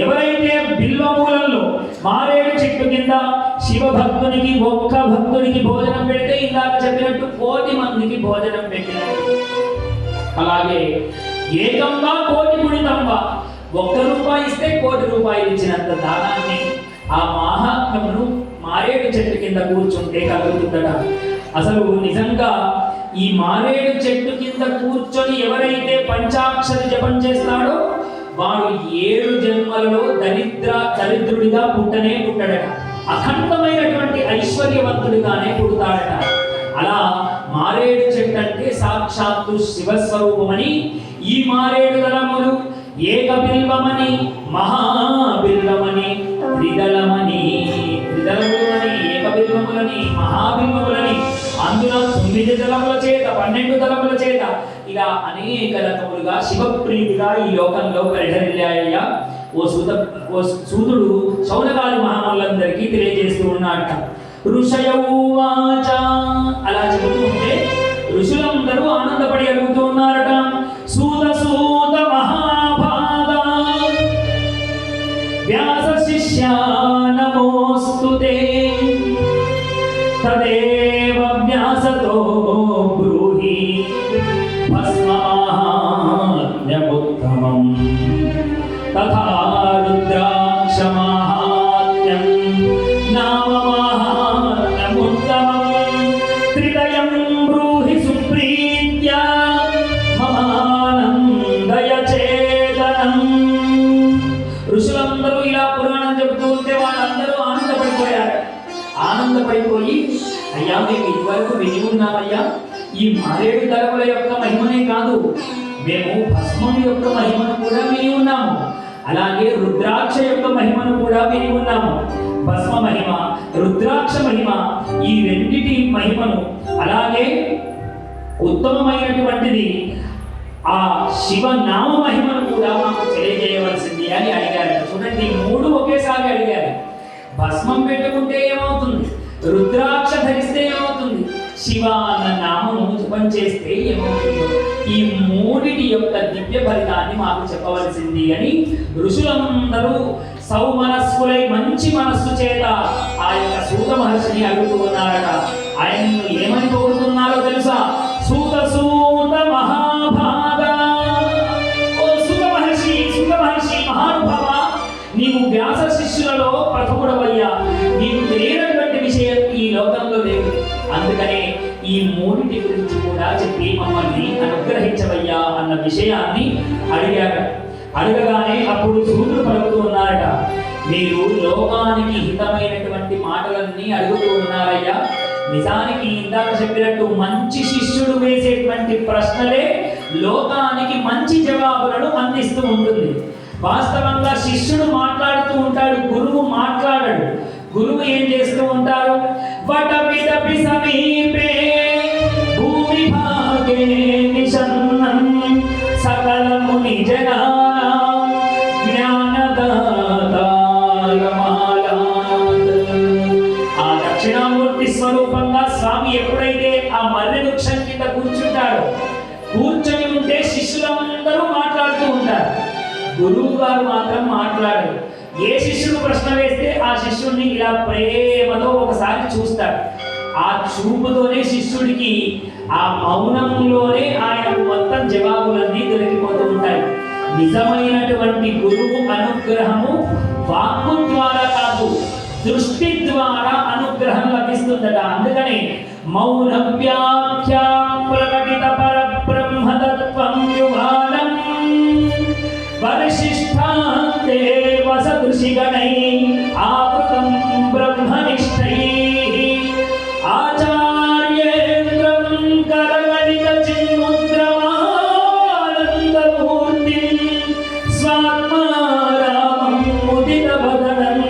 Speaker 1: ఎవరైతే బిల్వమూలంలో మారేడు చెట్టు కింద శివ భక్తునికి ఒక్క భక్తునికి భోజనం పెడితే ఇందాక చెప్పినట్టు 1,000,000 మందికి భోజనం పెట్టినట్టు. అలాగే ఏకంగా 1,000,000 గుణితంగా ₹1 ఇస్తే 1,000,000 రూపాయలు ఇచ్చినంత దానాన్ని ఆ మహాత్మ్యమును మారేడు చెట్టు కింద కూర్చుంటే కలుగుతుందట. అసలు నిజంగా ఈ మారేడు చెట్టు కింద కూర్చొని ఎవరైతే పంచాక్షరి జపం చేస్తాడో వాడు 7 జన్మలలో దరిద్రుడిగా పుట్టనే పుట్టడట. అఖండమైనటువంటి ఐశ్వర్యవంతుడిగానే పుడతాడట. అలా మారేడు చెట్టు అంటే సాక్షాత్తు శివస్వరూపమని ఈ మారేడు దళములు ఏకబిల్వమని మహాబిల్వమని త్రిదళమని ఏకబిల్వములని మహాబిల్వములని అందులో 9 దళముల చేత 12 దళముల చేత ఇలా అనేక రకములుగా శివప్రీతిగా ఈ లోకంలో పరిఢరిల్లాయ్యా. ఓ సూతుడు శౌనకాది మహాములందరికీ తెలియజేస్తూ ఉన్నాడట. ఋషయౌవాచ అలా చెబుతూ ఉంటే ఋషులందరూ ఆనందపడి అడుగుతూ ఉన్నారట. సూత సూత మహాభాగ వ్యాస శిష్య నమోస్తుతే తదేవ వ్యాసతో బ్రూహి భస్మమాహాత్మ్యముత్తమం తథా రుద్రాక్ష మాహాత్మ్యం నామ మాహాత్మ్యముత్తమం త్రిదయం బ్రూహి సుప్రీత్యా మమానందయ చేతనం. ఋషులందరూ ఇలా పురాణం చెబుతూ ఉంటే వాళ్ళందరూ ఆనందపడిపోయారు. ఆనందపడిపోయి అయ్యా మేము ఇదివరకు విని ఉన్నామయ్యా, ఈ మారేడు దళముల యొక్క మహిమనే కాదు, మేము భస్మం యొక్క మహిమను కూడా విని ఉన్నాము, అలాగే రుద్రాక్ష యొక్క మహిమను కూడా విని ఉన్నాము. భస్మ మహిమ, రుద్రాక్ష మహిమ, ఈ రెండిటి మహిమను అలాగే ఉత్తమమైనటువంటిది ఆ శివనామ మహిమను కూడా మాకు తెలియజేయవలసింది అని అడిగారు. చూడండి, 3 ఒకేసారి అడిగారు. భస్మం పెట్టుకుంటే ఏమవుతుంది, రుద్రాక్ష ధరిస్తే ఏమవుతుంది, శివ అన్న నామము జపం చేస్తే ఏమవుతుందో ఈ మూడిటి యొక్క దివ్య ఫలితాన్ని మాకు చెప్పవలసింది అని ఋషులందరూ సౌమనస్కులై మంచి మనస్సు చేత ఆ యొక్క సూత మహర్షిని అడుగుతూ ఉన్నారట. ఆయనను ఏమని కోరుతున్నారో తెలుసా? సూత సూత మహాభాగా, ఓ సూత మహర్షి మహానుభావ, నీవు వ్యాస శిష్యులలో ప్రథముడవయ్యా. నీకు తెలియనటువంటి విషయం ఈ లోకంలో లేదు. అందుకనే ఈ మూడిటి గురించి కూడా చెప్పి మమ్మల్ని అనుగ్రహించవయ్యా అన్న విషయాన్ని అడిగాడు. అడగగానే అప్పుడు సూర్యుడు పలుకుతూ ఉన్నారట, మీరు లోకానికి హితమైనటువంటి మాటలన్నీ అడుగుతూ ఉన్నారయ్యా. నిజానికి ఇందాక చెప్పినట్టు మంచి శిష్యుడు వేసేటువంటి ప్రశ్నలే లోకానికి మంచి జవాబులను అందిస్తూ ఉంటుంది. వాస్తవంగా శిష్యుడు మాట్లాడుతూ ఉంటాడు, గురువు మాట్లాడడు. గురువు ఏం చేస్తూ ఉంటారు? వటపిటపి సమీపే భూమి భాగే నిషన్నం సకలము నిజనా ఆ దక్షిణామూర్తి స్వరూపంగా స్వామి ఎప్పుడైతే ఆ మర్రి వృక్షం కింద కూర్చుంటాడో, కూర్చొని ఉంటే శిష్యులందరూ మాట్లాడుతూ ఉంటారు. గురువు గారు మాత్రం మాట్లాడరు. ఏ శిష్యుడు ప్రశ్న వేస్తే ఆ శిష్యుడిని ఇలా ప్రేమతో ఒకసారి చూస్తాడు. ఆ చూపుతోనే శిష్యుడికి ఆ మౌనంలోనే ఆయన మొత్తం జవాబులన్నీ దొరికిపోతూ ఉంటాయి. నిజమైనటువంటి గురువు అనుగ్రహము వాక్కు ద్వారా కాదు, దృష్టి ద్వారా అనుగ్రహం లభిస్తుందట. అందుకనే మౌన వ్యాఖ్య ప్రకటిత పరబ్రహ్మతత్వం యుగానం పరిశిష్టాంతే వసదృశిగణై ఆవృతం బ్రహ్మనిష్టై ఆచార్యేంద్రం కరగణిత చిన్ముద్రమానందమూర్తి స్వాత్మారామం ముదిత వదనం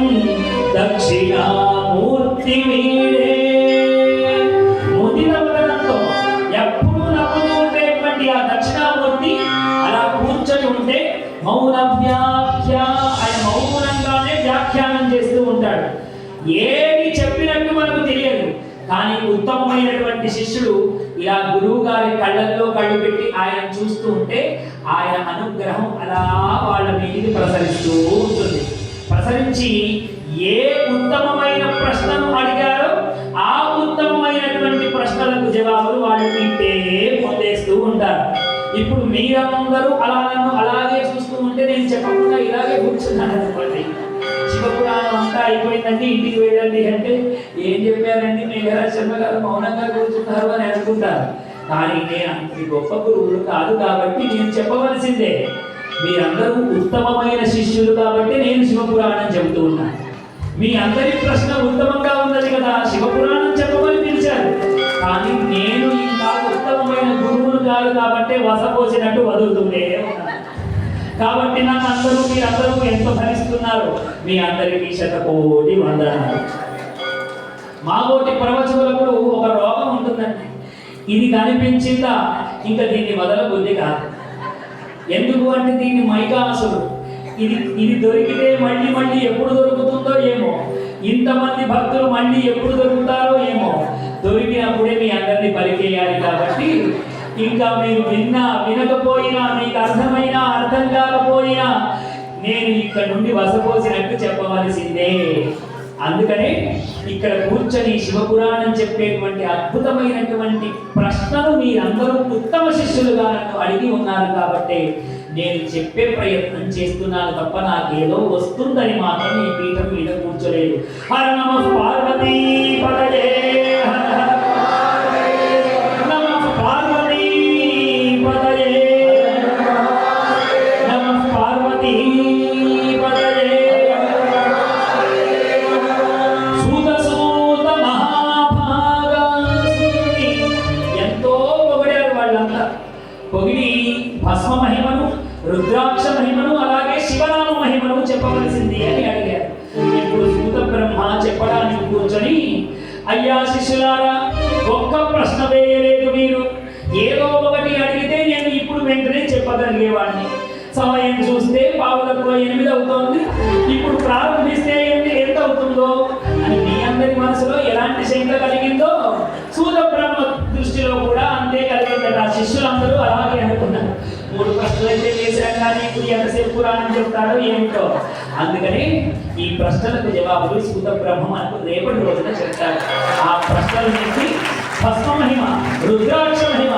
Speaker 1: దక్షిణామూర్తి వీడే. ముదిత వదనంతో ఎప్పుడూ నవ్వుతూ ఉండేటువంటి ఆ దక్షిణామూర్తి అలా కూర్చొని ఉంటే మౌన వ్యాఖ్య, ఆయన మౌనంగానే వ్యాఖ్యానం చేస్తూ ఉంటాడు. ఏది చెప్పినట్టు మనకు తెలియదు, కానీ ఉత్తమమైనటువంటి శిష్యుడు ఇలా గురువు గారి కళ్ళల్లో కళ్ళు పెట్టి ఆయన చూస్తూ ఉంటే ఆయన అనుగ్రహం అలా వాళ్ళ మీదికి ప్రసరిస్తూ ఉంటుంది. ప్రసరించి ఏ ఉత్తమమైన ప్రశ్నను అడిగారో ఆ ఉత్తమమైనటువంటి ప్రశ్నలకు జవాబులు వాళ్ళు ఇట్టే పొందేస్తూ ఉంటారు. ఇప్పుడు మీరందరూ అలా నన్ను అలాగే చూస్తూ ఉంటే నేను చెప్పకుండా ఇలాగే కూర్చున్నాను అనుకోండి. శివపురాణం అంతా అయిపోయిందండి, ఇంటికి వెళ్ళండి అంటే ఏం చెప్పారండి మేఘరాజ శర్మ గారు మౌనంగా కూర్చున్నారు అని అనుకుంటారు. కానీ నేను అంతటి గొప్ప గురువులు కాదు కాబట్టి నేను చెప్పవలసిందే. మీరందరూ ఉత్తమమైన శిష్యులు కాబట్టి నేను శివపురాణం చెబుతూ ఉన్నాను. మీ అందరి ప్రశ్న ఉత్తమంగా ఉన్నది కదా, శివపురాణం చెప్పమని పిలిచారు. కానీ నేను ఇంకా ఉత్తమమైన గురువులు కాదు కాబట్టి వసపోసినట్టు వదులుతుండే ఉన్నాను. కాబట్టి నన్ను మీరందరూ ఎంత భరిస్తున్నారు. మీ అందరికీ శతకోటి వందనాలు. మాబోటి ప్రవచకులకు ఒక రోగం ఉంటుందండి. ఇది కనిపించిందా ఇంకా దీన్ని వదల బుద్ధి కాదు. ఎందుకు అంటే దీన్ని మైకాసుడు, ఇది దొరికితే మళ్ళీ ఎప్పుడు దొరుకుతుందో ఏమో, ఇంతమంది భక్తులు మళ్ళీ ఎప్పుడు దొరుకుతారో ఏమో, దొరికినప్పుడే మీ అందరినీ బలికేయాలి. కాబట్టి ఇంకా మీరు వినకపోయినా, మీకు అర్థమైనా అర్థం కాకపోయినా నేను ఇక్కడ నుండి వసపోసినట్టు చెప్పవలసిందే. అందుకనే ఇక్కడ కూర్చొని శివపురాణం చెప్పేటువంటి అద్భుతమైనటువంటి ప్రశ్నలు మీరందరూ ఉత్తమ శిష్యులుగా నన్ను అడిగి ఉన్నారు కాబట్టి నేను చెప్పే ప్రయత్నం చేస్తున్నాను తప్ప నాకేదో వస్తుందని మాత్రం ఈ పీఠం మీద కూర్చోలేదు. హర నమః పార్వతీ పదయే, నమః పార్వతీ పదయే, నమః పార్వతీ పదయే. సూత సూత మహాభాగా, ఎంతో పొగిడారు వాళ్ళంతా. పొగిడి భస్మ మహిమను, రుద్రాక్ష మహిమను, అలాగే శివనామ మహిమను చెప్పవలసింది అని అడిగారు. ఇప్పుడు సూత బ్రహ్మ చెప్పడానికి కూర్చొని, అయ్యా శిష్యులారా, ఒక్క ప్రశ్న వేయలేదు మీరు. ఏదో ఒకటి అడిగితే నేను ఇప్పుడు వెంటనే చెప్పగలిగేవాడిని. సమయం చూస్తే 7:45 అవుతోంది. ఇప్పుడు ప్రారంభిస్తే ఎంత అవుతుందో అని మీ అందరి మనసులో ఎలాంటి శంక కలిగిందో సూత బ్రహ్మ దృష్టిలో కూడా అంతే కలిగిందట. ఆ శిష్యులందరూ అలాగే అనుకున్నారు. 3 ప్రశ్నలు అయితే వేసాం కానీ ఇప్పుడు ఎంతసేపు పురాణం చెప్తారో ఏమిటో. అందుకని ఈ ప్రశ్నలకు జవాబులు సూత బ్రహ్మ మనకు రేపటి రోజున చెప్తారు. ఆ ప్రశ్నల నుంచి భస్మ మహిమ, రుద్రాక్ష మహిమ,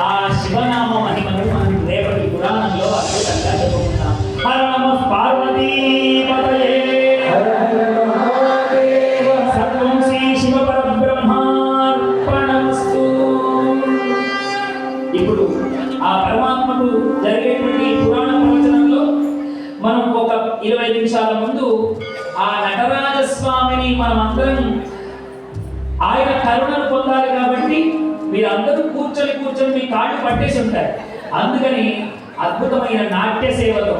Speaker 1: ఆ శివనామ మహిమను మనం రేపటి పురాణంలో అద్భుతంగా చెప్పుకుంటాం. హర నమః పార్వతీపతయే. సర్వం శ్రీ శివ పరబ్రహ్మార్పణమస్తు. ఇప్పుడు ఆ పరమాత్మకు జరిగేటువంటి పురాణ ప్రవచనంలో మనం ఒక 20 నిమిషాల ముందు ఆ నటరాజస్వామిని మనం అందరం ఆయన కరుణను పొందాలి కాబట్టి మీరందరూ కూర్చొని మీ కాళ్ళు పట్టేసి ఉంటారు. అందుకని అద్భుతమైన నాట్య సేవతో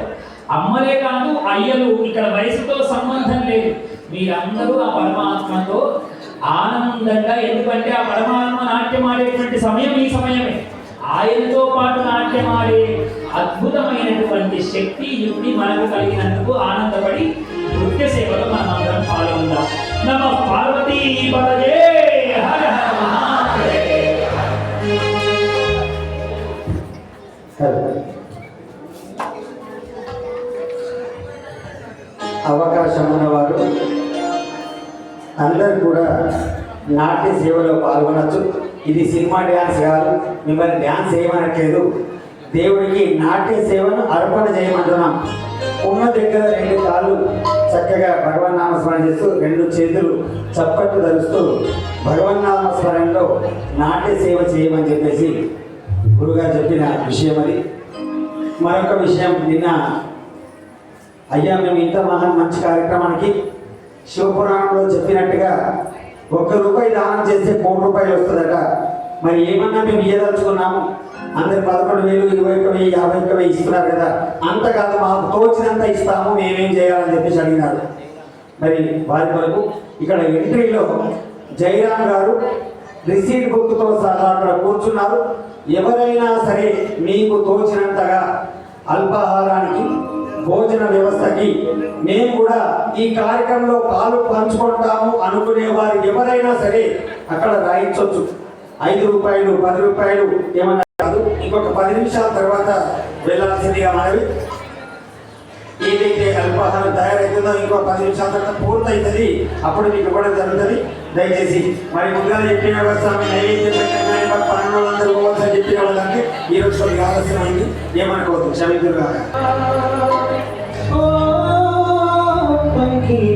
Speaker 1: అమ్మలే కాదు అయ్యలు, ఇక్కడ వయసుతో సంబంధం లేదు, మీరందరూ ఆ పరమాత్మతో ఆనందంగా, ఎందుకంటే ఆ పరమాత్మ నాట్యం ఆడేటువంటి సమయం ఈ సమయమే. ఆయనతో పాటు నాట్యం ఆడే అద్భుతమైనటువంటి శక్తి యుక్తి మనకు కలిగినందుకు ఆనందపడి నృత్య సేవలో మనం అందరం పాల్గొందాం. నమః పార్వతీపతయే. హర హర మహాదేవ.
Speaker 3: అవకాశం ఉన్నవారు అందరూ కూడా నాట్య సేవలో పాల్గొనవచ్చు. ఇది సినిమా డ్యాన్స్ కాదు, మిమ్మల్ని డ్యాన్స్ చేయమనట్లేదు, దేవుడికి నాట్య సేవను అర్పణ చేయమంటున్నాం. ఉన్న దగ్గర 2 కాళ్ళు చక్కగా భగవన్నామస్మరణ చేస్తూ 2 చేతులు చప్పట్లు ధరుస్తూ భగవన్నామస్మరణలో నాట్య సేవ చేయమని చెప్పేసి గురుగారు చెప్పిన విషయం అది. మరొక విషయం, నిన్న అయ్యా మేము ఇంత మంచి కార్యక్రమానికి శివపురాణంలో చెప్పినట్టుగా 1 రూపాయి దానం చేస్తే 1 కోటి రూపాయలు వస్తుందట. మరి ఏమన్నా మేము ఇయ్యదలుచుకున్నాము, అందరు 11,000, 21,000, 51,000 ఇస్తున్నారు కదా, అంత కాదు మాకు తోచినంత ఇస్తాము, మేమేం చేయాలని చెప్పేసి అడిగినారు. మరి వారి వరకు ఇక్కడ ఎంట్రీలో జయరామ్ గారు రిసీట్ బుక్తో సహా అక్కడ కూర్చున్నారు. ఎవరైనా సరే మీకు తోచినంతగా అల్పాహారానికి, భోజన వ్యవస్థకి మేము కూడా ఈ కార్యక్రమంలో పాలు పంచుకుంటాము అనుకునే వారు ఎవరైనా సరే అక్కడ రాయించవచ్చు. 5 రూపాయలు, 10 రూపాయలు ఏమన్నా కాదు. ఇంకొక 10 నిమిషాల తర్వాత వెళ్ళాల్సిందిగా మనవి. ఏదైతే అల్పాహారం తయారైతుందో ఇంకో 10 నిమిషాల తర్వాత పూర్తవుతుంది, అప్పుడు మీకు ఇవ్వడం జరుగుతుంది. దయచేసి మరి ముందుగా చెప్పిన స్వామి నైవేద్యం పెట్టిన 12 వాళ్ళందరూ పోవాల్సి చెప్పిన వాళ్ళంటే ఈరోజు కొద్దిగా ఆలస్యమైంది, ఏమనుకోవద్దు, క్షమితులుగా.
Speaker 2: Thank you.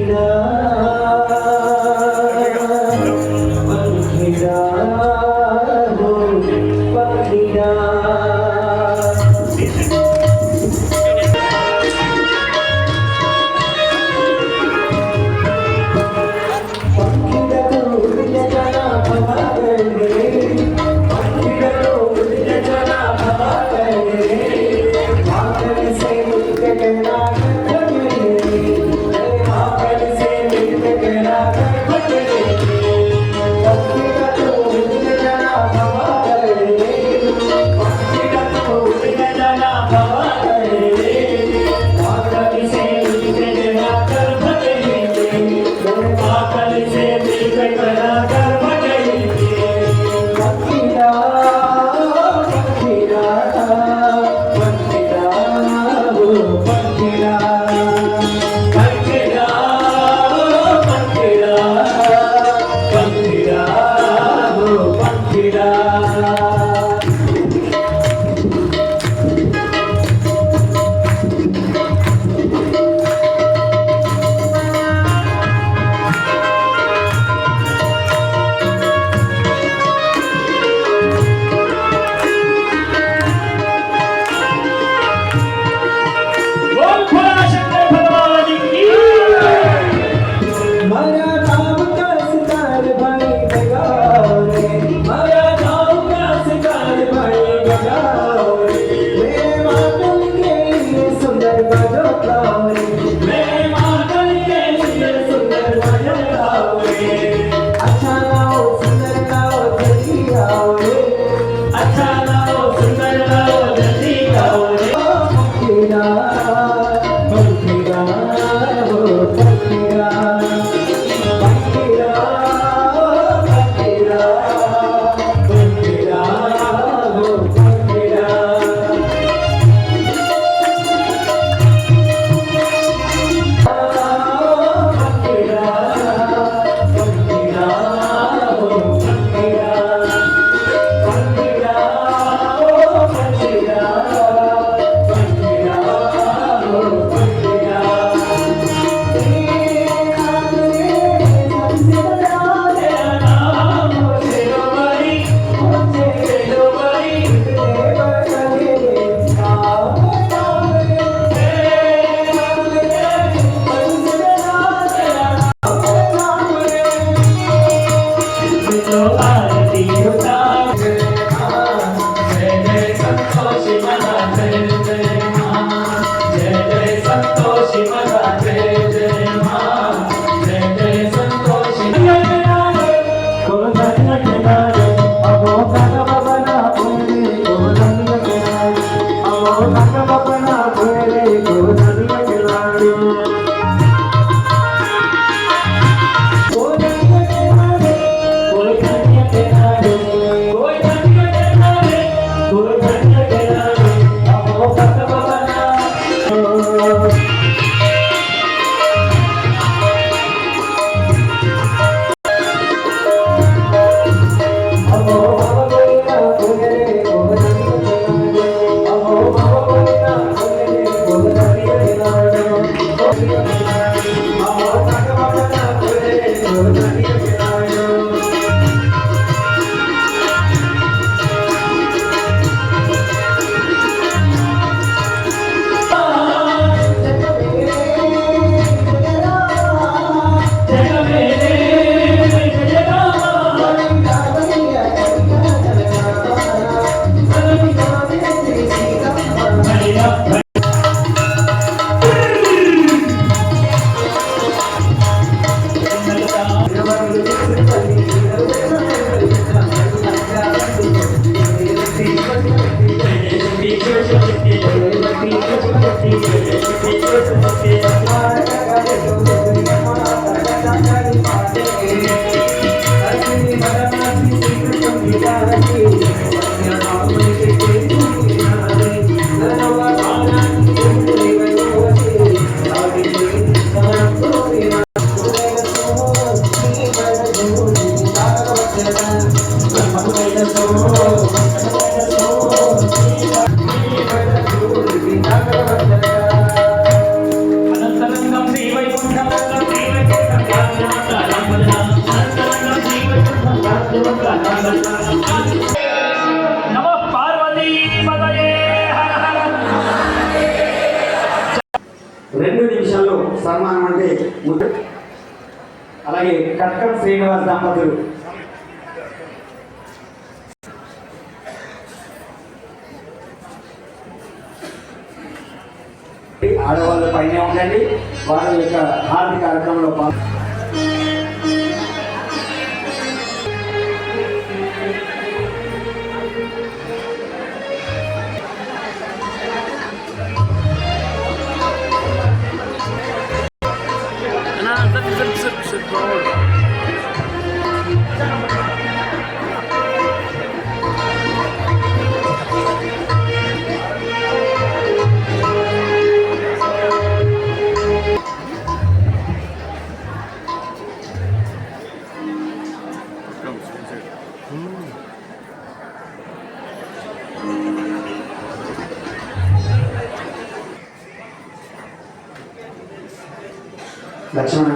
Speaker 1: అనంతరంగం శ్రీ వైకుంఠం శ్రీ వైకుంఠం నమః పార్వతీ పతయే హర హర.
Speaker 3: 2 నిమిషాల్లో సన్మానం అంటే ముద్దు. అలాగే కట్కం శ్రీనివాస్ దంపతులు ఆడవాళ్ళు పైన ఉండండి. వారి యొక్క హారతి కార్యక్రమంలో లక్ష్మణ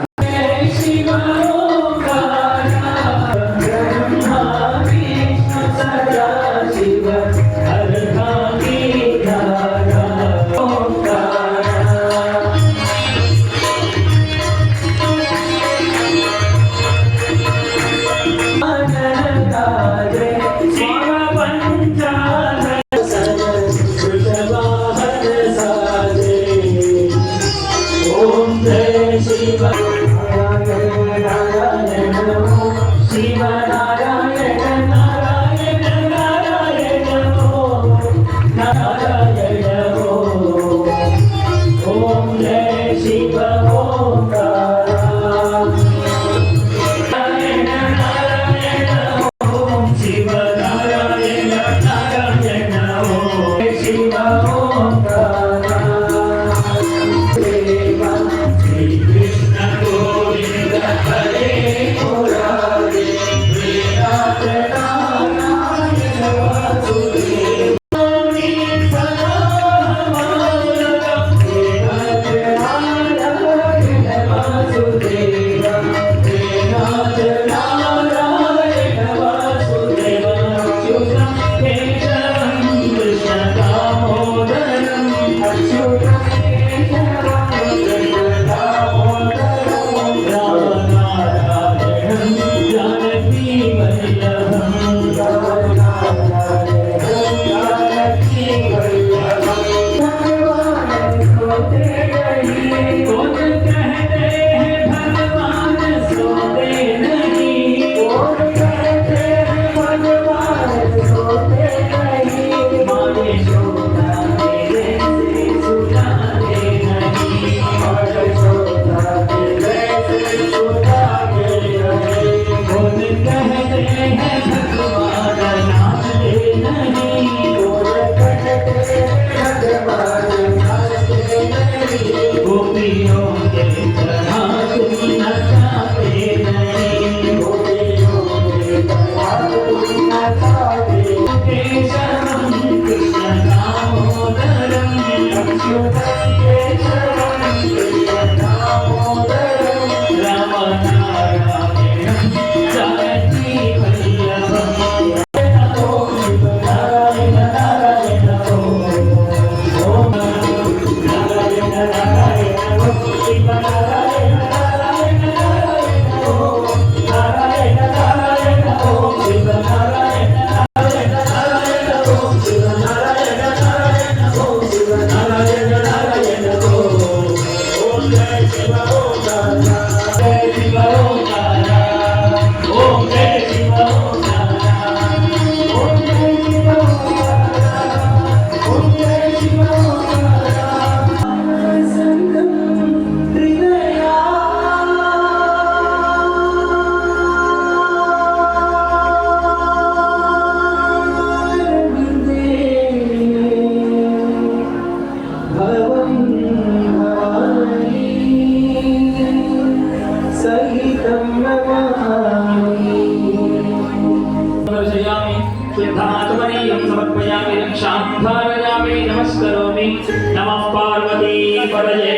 Speaker 1: పరయే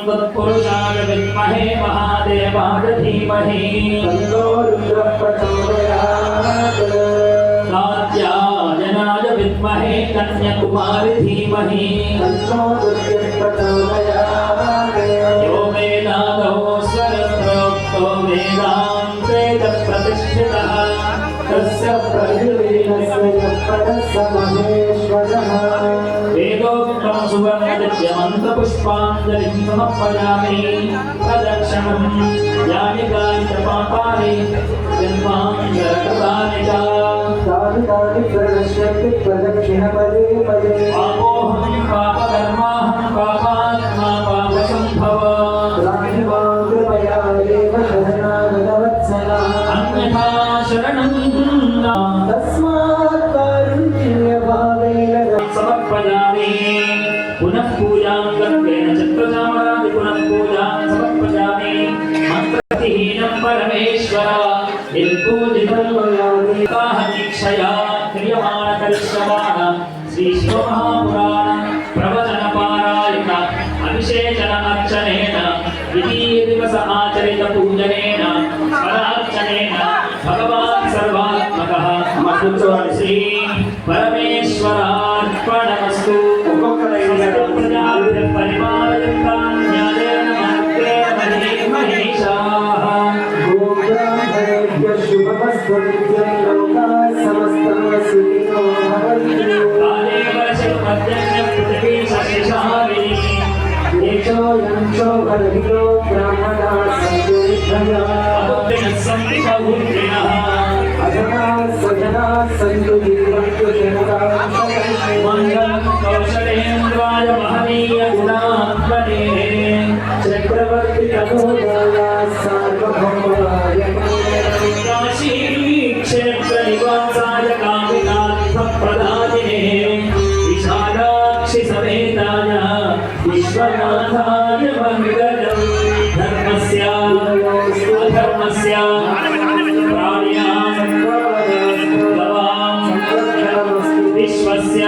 Speaker 1: तत्पुरुषाय विद्महे महादेवाय धीमहि
Speaker 2: तन्नो रुद्रः प्रचोदयात्
Speaker 1: कात्यायनाय विद्महे कन्याकुमारी धीमहि
Speaker 2: तन्नो दुर्गः प्रचोदयात्
Speaker 1: यो वेदादौ स्वरप्रोक्तो वेदान्ते प्रतिष्ठितः
Speaker 2: तस्य प्रयुलीनस्य पदस्य महेश्वरः
Speaker 1: वेदोक्तं सुवर्णदिव्यमन्तपुष्पाञ्जलिं समर्पयामि प्रदक्षिणं यानि कानि च पापानि जन्मान्तरकृतानि च
Speaker 2: तानि तानि प्रणश्यन्ति प्रदक्षिणपदे पदे
Speaker 1: पापोऽहं पापकर्माहं पापात्मा पापसम्भव
Speaker 2: राणि मां कृपया एव शरणागतवत्सला
Speaker 1: अन्यथा शरणं न
Speaker 2: तस्मात् कारुण्यभावेन
Speaker 1: समर्पयामि पुनः पूजां गङ्गेन चक्रचामरादि पुनः पूजां समर्पयामि मन्त्रविहीनं परमेश्वर यत्पूजितं वयामि दीक्षया क्रियमाणकरिष्यमाण श्रीशिवमहापुराण प्रवचनपारायण अभिषेचन अर्चनेन द्वितीयदिवस आचरितपूजनेन स्मरार्चनेन भगवान् सर्वात्मकः श्री परमेश्वरार्पणमस्तु प्रजाभ्यः परिपालयन्तां न्यायेन मार्गेण महेशाः
Speaker 2: गोब्राह्मणेभ्यः शुभमस्तु नित्यं लोकाः समस्ताः सुखिनो भवन्तु
Speaker 1: काले वर्षे मध्यन्यः पृथिवी शशिशालिनी
Speaker 2: येषोऽयं शोभरहितो ब्राह्मणाः सन्तु निर्भयाः
Speaker 1: अपुत्रिणः सन्ति बहुत्रिणः
Speaker 2: अधनाः सजनाः सन्तु जीवन्तु जनतां
Speaker 1: मङ्गलं कौशलेन्द्राय महनीय गुणात्मने
Speaker 2: चक्रवर्ति तनोदायाः सार्वभौमाय
Speaker 1: काशी क्षेत्र निवासाय कामिनार्थप्रदायिने विशालाक्षि समेताय विश्वनाथाय मङ्गलं धर्मस्य अधर्मस्य प्राण्यां गवां विश्वस्य